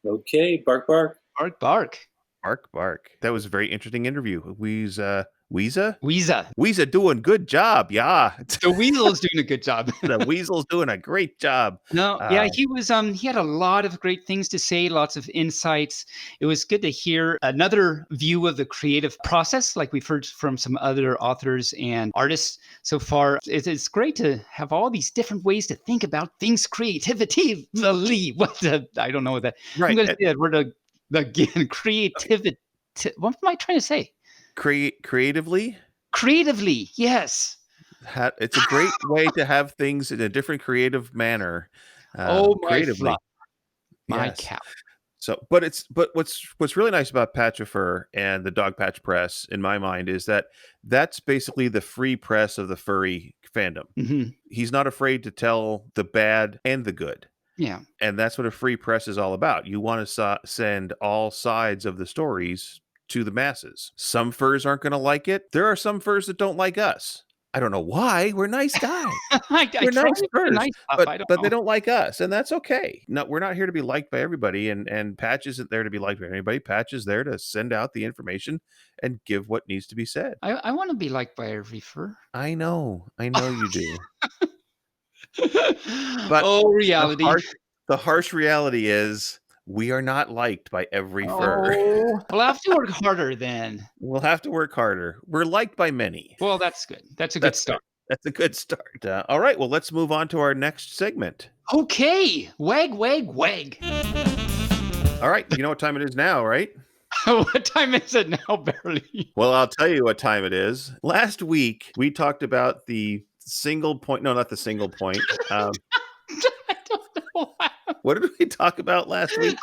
Okay, bark, bark. Bark, bark. Bark, bark. That was a very interesting interview. Weeza doing good job. Yeah. The Weasel's doing a good job. The Weasel's doing a great job. No, yeah, he was he had a lot of great things to say, lots of insights. It was good to hear another view of the creative process, like we've heard from some other authors and artists so far. It's great to have all these different ways to think about things creatively. I don't know what that. Right. I'm going to say that word again. Creativity. What am I trying to say? Creatively, yes. It's a great way to have things in a different creative manner. My creatively, my cow. So, but what's really nice about Patch of Fur and the Dogpatch Press, in my mind, is that's basically the free press of the furry fandom. Mm-hmm. He's not afraid to tell the bad and the good. Yeah, and that's what a free press is all about. You want to send all sides of the stories to the masses. Some furs aren't going to like it. There are some furs that don't like us. I don't know why. We're nice guys. We're nice furs, but they don't like us, and that's okay. No, we're not here to be liked by everybody, and Patch isn't there to be liked by anybody. Patch is there to send out the information and give what needs to be said. I want to be liked by every fur. I know you do. But reality. The harsh reality is we are not liked by every fur. We'll have to work harder then. We'll have to work harder. We're liked by many. Well, that's good. That's a good start. That's a good start. All right. Well, let's move on to our next segment. Okay. Wag, wag, wag. All right. You know what time it is now, right? What time is it now, Bearly? Well, I'll tell you what time it is. Last week, we talked about the single point. No, not the single point. I don't know why. What did we talk about last week?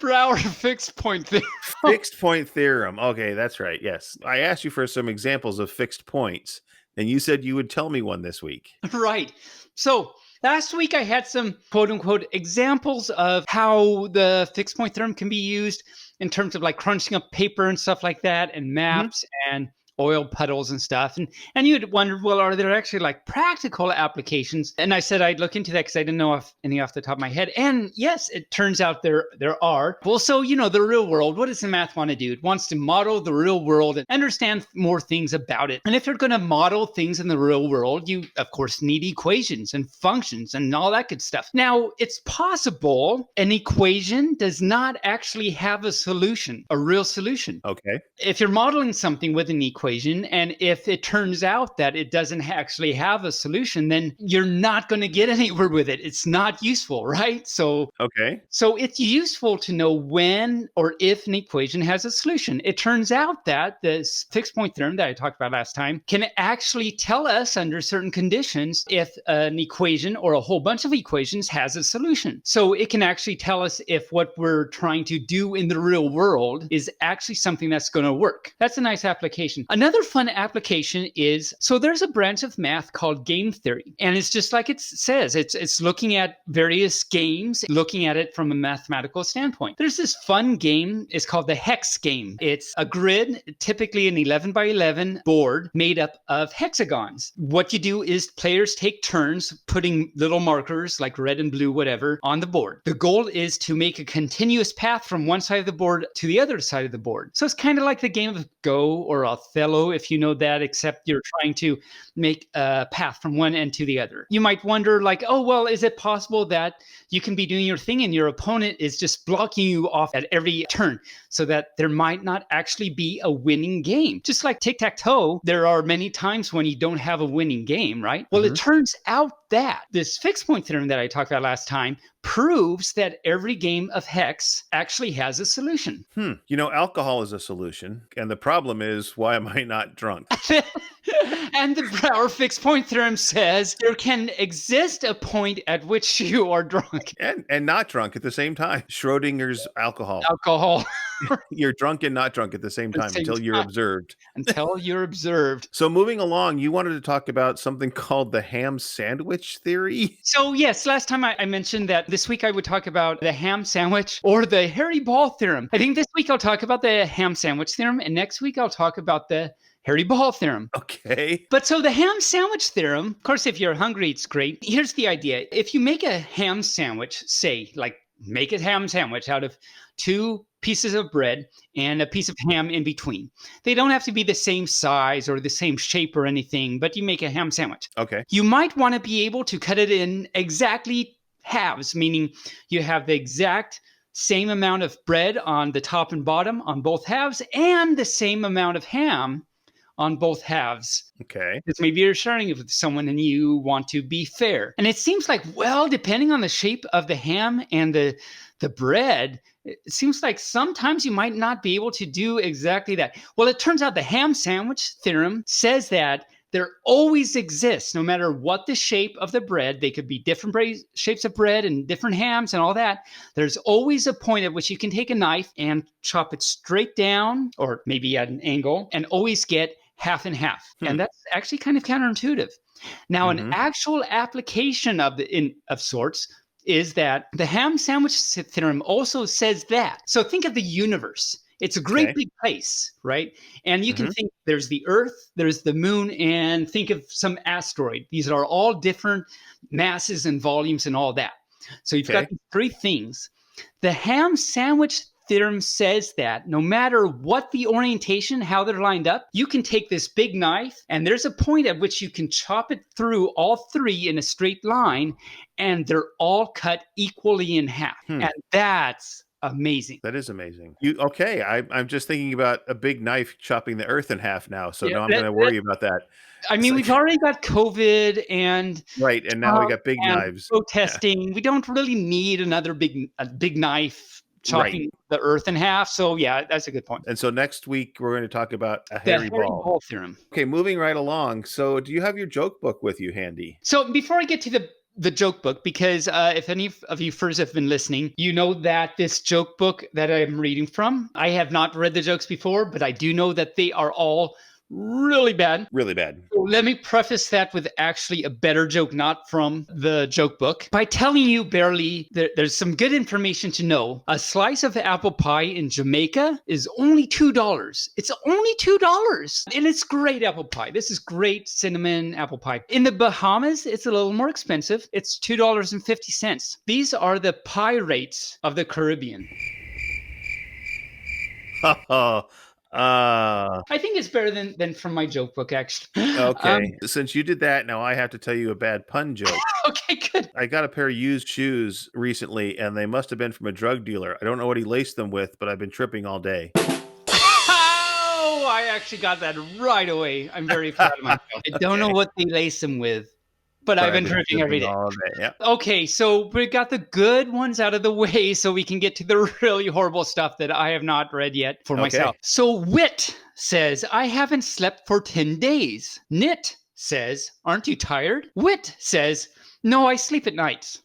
Brouwer fixed point theorem. Fixed point theorem. Okay, that's right. Yes. I asked you for some examples of fixed points, and you said you would tell me one this week. Right. So last week I had some quote unquote examples of how the fixed point theorem can be used in terms of like crunching up paper and stuff like that, and maps and oil puddles and stuff. And you'd wonder, well, are there actually like practical applications? And I said I'd look into that because I didn't know any off the top of my head. And yes, it turns out there are. Well, so, the real world, what does the math want to do? It wants to model the real world and understand more things about it. And if you're going to model things in the real world, you, of course, need equations and functions and all that good stuff. Now, it's possible an equation does not actually have a solution, a real solution. Okay. If you're modeling something with an equation, and if it turns out that it doesn't actually have a solution, then you're not going to get anywhere with it. It's not useful, right? So it's useful to know when or if an equation has a solution. It turns out that this fixed point theorem that I talked about last time can actually tell us under certain conditions if an equation or a whole bunch of equations has a solution. So it can actually tell us if what we're trying to do in the real world is actually something that's going to work. That's a nice application. Another fun application is, so there's a branch of math called game theory. And it's just like it says, it's looking at various games, looking at it from a mathematical standpoint. There's this fun game, it's called the hex game. It's a grid, typically an 11 by 11 board made up of hexagons. What you do is players take turns putting little markers like red and blue, whatever, on the board. The goal is to make a continuous path from one side of the board to the other side of the board. So it's kind of like the game of Go or Othello, if you know that, except you're trying to make a path from one end to the other. You might wonder, like, oh, well, is it possible that you can be doing your thing and your opponent is just blocking you off at every turn so that there might not actually be a winning game? Just like tic-tac-toe, there are many times when you don't have a winning game, right? Well, it turns out that this fixed point theorem that I talked about last time proves that every game of hex actually has a solution. You know, alcohol is a solution. And the problem is, why am I not drunk? And our fixed point theorem says there can exist a point at which you are drunk. And not drunk at the same time. Schrodinger's alcohol. Alcohol. You're drunk and not drunk at the same time until you're observed. Until you're observed. So moving along, you wanted to talk about something called the ham sandwich theory? So yes, last time I mentioned that this week I would talk about the ham sandwich or the hairy ball theorem. I think this week I'll talk about the ham sandwich theorem, and next week I'll talk about the hairy ball theorem. Okay. But so the ham sandwich theorem, of course, if you're hungry, it's great. Here's the idea. If you make a ham sandwich, say, like make a ham sandwich out of 2 pieces of bread and a piece of ham in between. They don't have to be the same size or the same shape or anything, but you make a ham sandwich. Okay. You might want to be able to cut it in exactly halves, meaning you have the exact same amount of bread on the top and bottom on both halves and the same amount of ham on both halves. Okay. Because maybe you're sharing it with someone and you want to be fair. And it seems like, well, depending on the shape of the ham and the bread, it seems like sometimes you might not be able to do exactly that. Well, it turns out the ham sandwich theorem says that there always exists, no matter what the shape of the bread, they could be different shapes of bread and different hams and all that. There's always a point at which you can take a knife and chop it straight down, or maybe at an angle, and always get half and half. And that's actually kind of counterintuitive. Now, an actual application of sorts is that the ham sandwich theorem also says that. So think of the universe. It's a great big place, right? And you can think there's the Earth, there's the moon, and think of some asteroid. These are all different masses and volumes and all that. So you've got these 3 things. The ham sandwich theorem says that no matter what the orientation, how they're lined up, you can take this big knife and there's a point at which you can chop it through all 3 in a straight line, and they're all cut equally in half. And that's amazing. That is amazing. I'm just thinking about a big knife chopping the earth in half now. So now I'm going to worry about that. I mean, we've already got COVID and right, and now we got big knives. Protesting. Yeah. We don't really need another big knife chopping the earth in half. So yeah, that's a good point. And so next week we're going to talk about a hairy ball theorem. Okay, moving right along. So do you have your joke book with you handy? So before I get to the joke book, because if any of you furs have been listening, you know that this joke book that I'm reading from, I have not read the jokes before, but I do know that they are all really bad. Really bad. So let me preface that with actually a better joke, not from the joke book, by telling you, Bearly, there's some good information to know. A slice of apple pie in Jamaica is only $2. It's only $2. And it's great apple pie. This is great cinnamon apple pie. In the Bahamas, it's a little more expensive. It's $2.50. These are the pie rates of the Caribbean. I think it's better than from my joke book, actually. Okay. Since you did that, now I have to tell you a bad pun joke. Okay, good. I got a pair of used shoes recently, and they must have been from a drug dealer. I don't know what he laced them with, but I've been tripping all day. Oh, I actually got that right away. I'm very proud of myself. I don't know what they lace them with, but I've been tripping every day. All day. Yeah. Okay, so we got the good ones out of the way so we can get to the really horrible stuff that I have not read yet for myself. So Wit says, I haven't slept for 10 days. Nit says, aren't you tired? Wit says, no, I sleep at nights.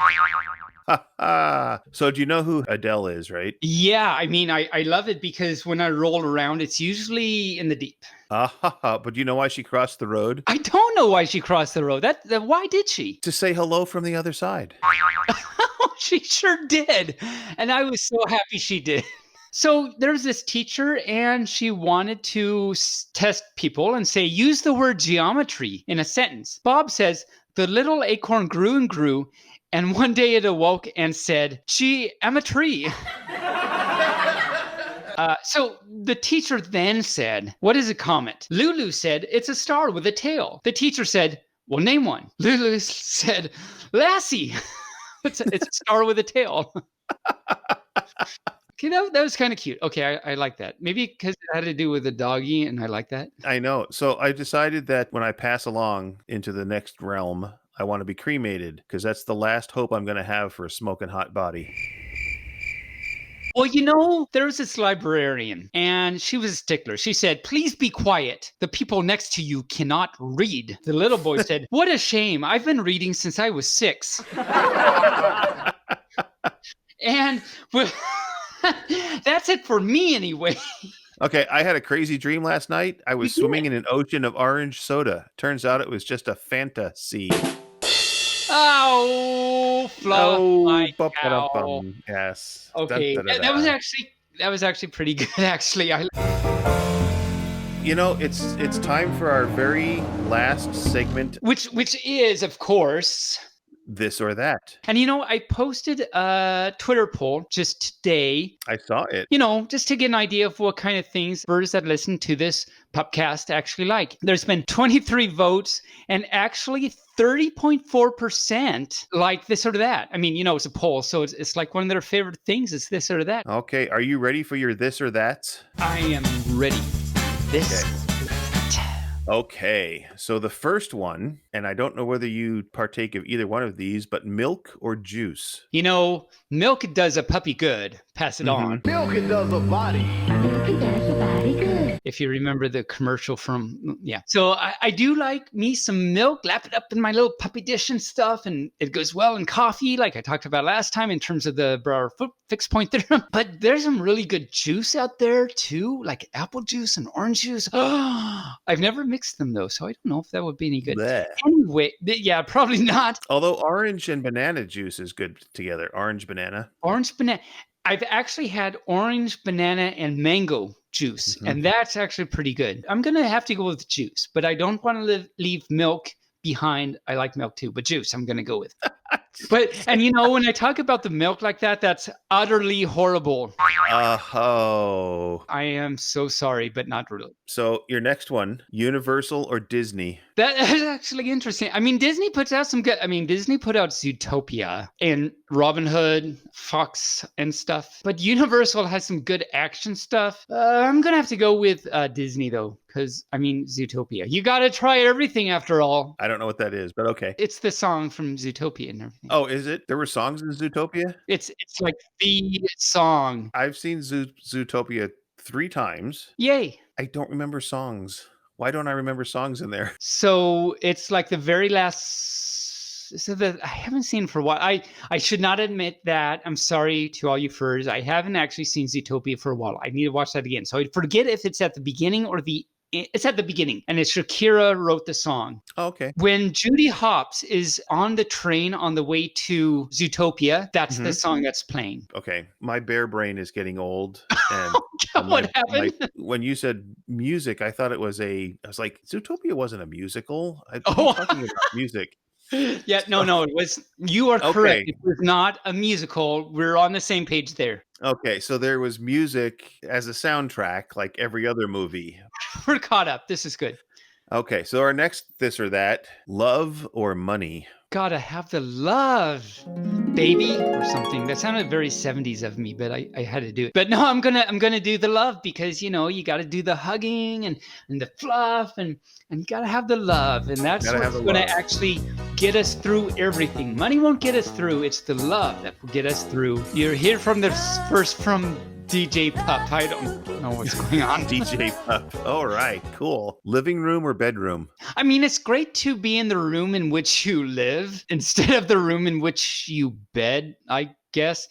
So do you know who Adele is, right? Yeah, I mean, I love it because when I roll around, it's usually in the deep. But do you know why she crossed the road? I don't know why she crossed the road. Why did she? To say hello from the other side. She sure did. And I was so happy she did. So there's this teacher, and she wanted to test people and say, use the word geometry in a sentence. Bob says, the little acorn grew and grew, and one day it awoke and said, gee, I'm a tree. So the teacher then said, what is a comet? Lulu said, it's a star with a tail. The teacher said, well, name one. Lulu said, Lassie. It's a star with a tail. Okay, that was kind of cute. Okay, I like that. Maybe because it had to do with the doggy, and I like that. I know. So I decided that when I pass along into the next realm, I want to be cremated because that's the last hope I'm going to have for a smoking hot body. Well, there was this librarian, and she was a stickler. She said, please be quiet. The people next to you cannot read. The little boy said, what a shame. I've been reading since I was 6. And well, that's it for me anyway. Okay, I had a crazy dream last night. I was swimming in an ocean of orange soda. Turns out it was just a fantasy. Oh, fluff, cow. Yes. Okay, that was actually pretty good. Actually, it's time for our very last segment, which is, of course, this or that. And I posted a Twitter poll just today. I saw it. Just to get an idea of what kind of things birds that listen to this podcast actually like. There's been 23 votes, and actually 30.4% like this or that. I mean, it's a poll, so it's like one of their favorite things is this or that. Okay, are you ready for your this or that? I am ready. This. Okay. Okay, so the first one, and I don't know whether you partake of either one of these, but milk or juice? Milk does a puppy good. Pass it on. Milk it does a body. Milk it does a body good. If you remember the commercial from, yeah. So I do like me some milk, lap it up in my little puppy dish and stuff, and it goes well in coffee, like I talked about last time in terms of the Brouwer fixed point theorem. But there's some really good juice out there too, like apple juice and orange juice. I've never mixed them though, so I don't know if that would be any good. Blech. Anyway, yeah, probably not. Although orange and banana juice is good together. Orange banana. I've actually had orange, banana, and mango juice, and that's actually pretty good. I'm going to have to go with juice, but I don't want to leave milk behind. I like milk too, but juice I'm going to go with. And when I talk about the milk like that, that's utterly horrible. Oh. I am so sorry, but not really. So your next one, Universal or Disney? That is actually interesting. I mean, Disney puts out some good. Disney put out Zootopia and Robin Hood, Fox, and stuff. But Universal has some good action stuff. I'm gonna have to go with Disney though, because Zootopia. You got to try everything after all. I don't know what that is, but okay. It's the song from Zootopia and everything. Oh, is it? There were songs in Zootopia? It's like the song. I've seen Zootopia 3 times. Yay! I don't remember songs. Why don't I remember songs in there? So it's like the very last. So that I haven't seen for a while. I should not admit that. I'm sorry to all you furs. I haven't actually seen Zootopia for a while. I need to watch that again. So I forget if it's at the beginning or it's at the beginning, and it's Shakira wrote the song. Oh, okay. When Judy Hopps is on the train on the way to Zootopia, that's the song that's playing. Okay. My bear brain is getting old. And what happened? When you said music, I thought I was like, Zootopia wasn't a musical. I'm talking about music. Yeah, no, it was. You are correct. It was not a musical. We're on the same page there. Okay, so there was music as a soundtrack, like every other movie. We're caught up. This is good. Okay, so our next this or that, love or money? Gotta have the love, baby, or something. That sounded very 70s of me, but I had to do it. But no, I'm gonna do the love because you gotta do the hugging and the fluff and you gotta have the love, and that's what's gonna actually get us through everything. Money won't get us through. It's the love that will get us through. You're here from the first from DJ Pup. I don't know what's going on. DJ Pup. All right, cool. Living room or bedroom? I mean, it's great to be in the room in which you live instead of the room in which you bed, I guess.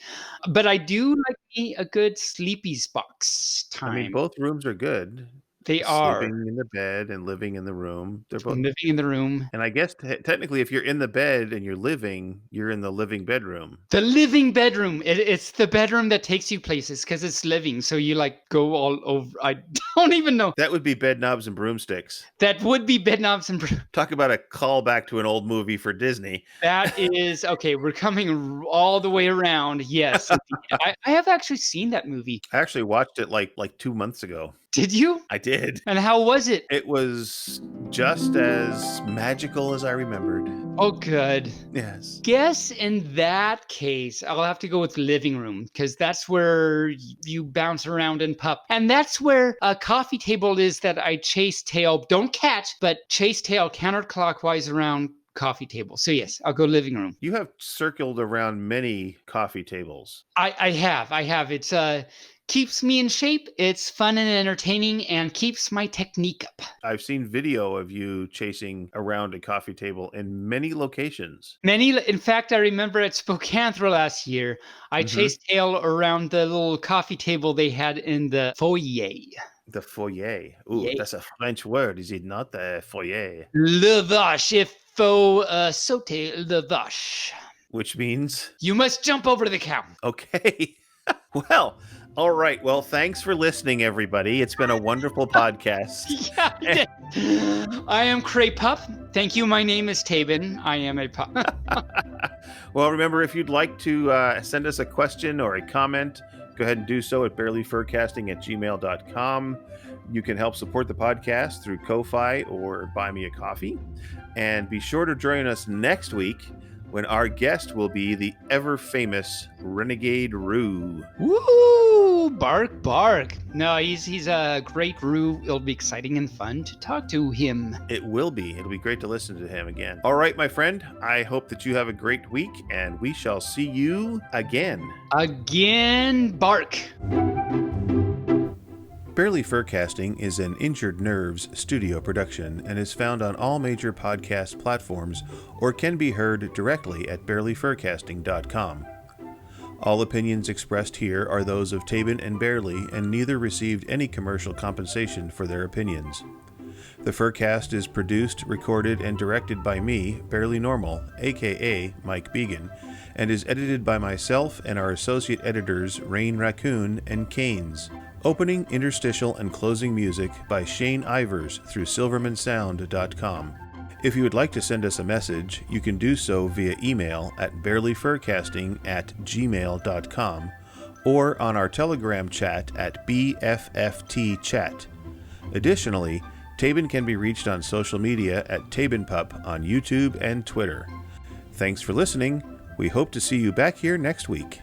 But I do like me a good sleepies box time. I mean, both rooms are good. They are. Sleeping in the bed and living in the room. They're both. Living in the room. And I guess technically, if you're in the bed and you're in the living bedroom. The living bedroom. It's the bedroom that takes you places because it's living. So you like go all over. I don't even know. That would be Bed Knobs and Broomsticks. That would be Bed Knobs and Talk about a callback to an old movie for Disney. That is, okay, we're coming all the way around. Yes. I have actually seen that movie. I actually watched it like 2 months ago. Did you? I did. And how was it? It was just as magical as I remembered. Oh, good. Yes. Guess in that case, I'll have to go with living room because that's where you bounce around and pup. And that's where a coffee table is that I chase tail, don't catch, but chase tail counterclockwise around coffee table. So yes, I'll go living room. You have circled around many coffee tables. I have. It's keeps me in shape. It's fun and entertaining and keeps my technique up. I've seen video of you chasing around a coffee table in many locations. In fact, I remember at Spokanthra last year, I chased tail around the little coffee table they had in the foyer. The foyer. Ooh, that's a French word, is it not? The foyer. Le vache, il faut sauter le vache. Which means? You must jump over the cow. Okay. Well, all right. Well, thanks for listening, everybody. It's been a wonderful podcast. Yeah, I am Cray Pup. Thank you. My name is Taebyn. I am a pup. Well, remember, if you'd like to send us a question or a comment, go ahead and do so at barelyfurcasting@gmail.com. You can help support the podcast through Ko-Fi or Buy Me a Coffee. And be sure to join us next week when our guest will be the ever-famous Renegade Roo. Woo! Bark, bark. No, he's a great Roo. It'll be exciting and fun to talk to him. It will be. It'll be great to listen to him again. All right, my friend. I hope that you have a great week, and we shall see you again. Again, bark. Bearly Furcasting is an Injured Nerves studio production and is found on all major podcast platforms or can be heard directly at barelyfurcasting.com. All opinions expressed here are those of Taebyn and Bearly, and neither received any commercial compensation for their opinions. The Furcast is produced, recorded, and directed by me, Bearly Normal, aka Mike Began, and is edited by myself and our associate editors Rain Raccoon and Canes. Opening, interstitial, and closing music by Shane Ivers through silvermansound.com. If you would like to send us a message, you can do so via email at barelyfurcasting@gmail.com or on our Telegram chat at BFFTchat. Additionally, Taebyn can be reached on social media at TaebynPup on YouTube and Twitter. Thanks for listening. We hope to see you back here next week.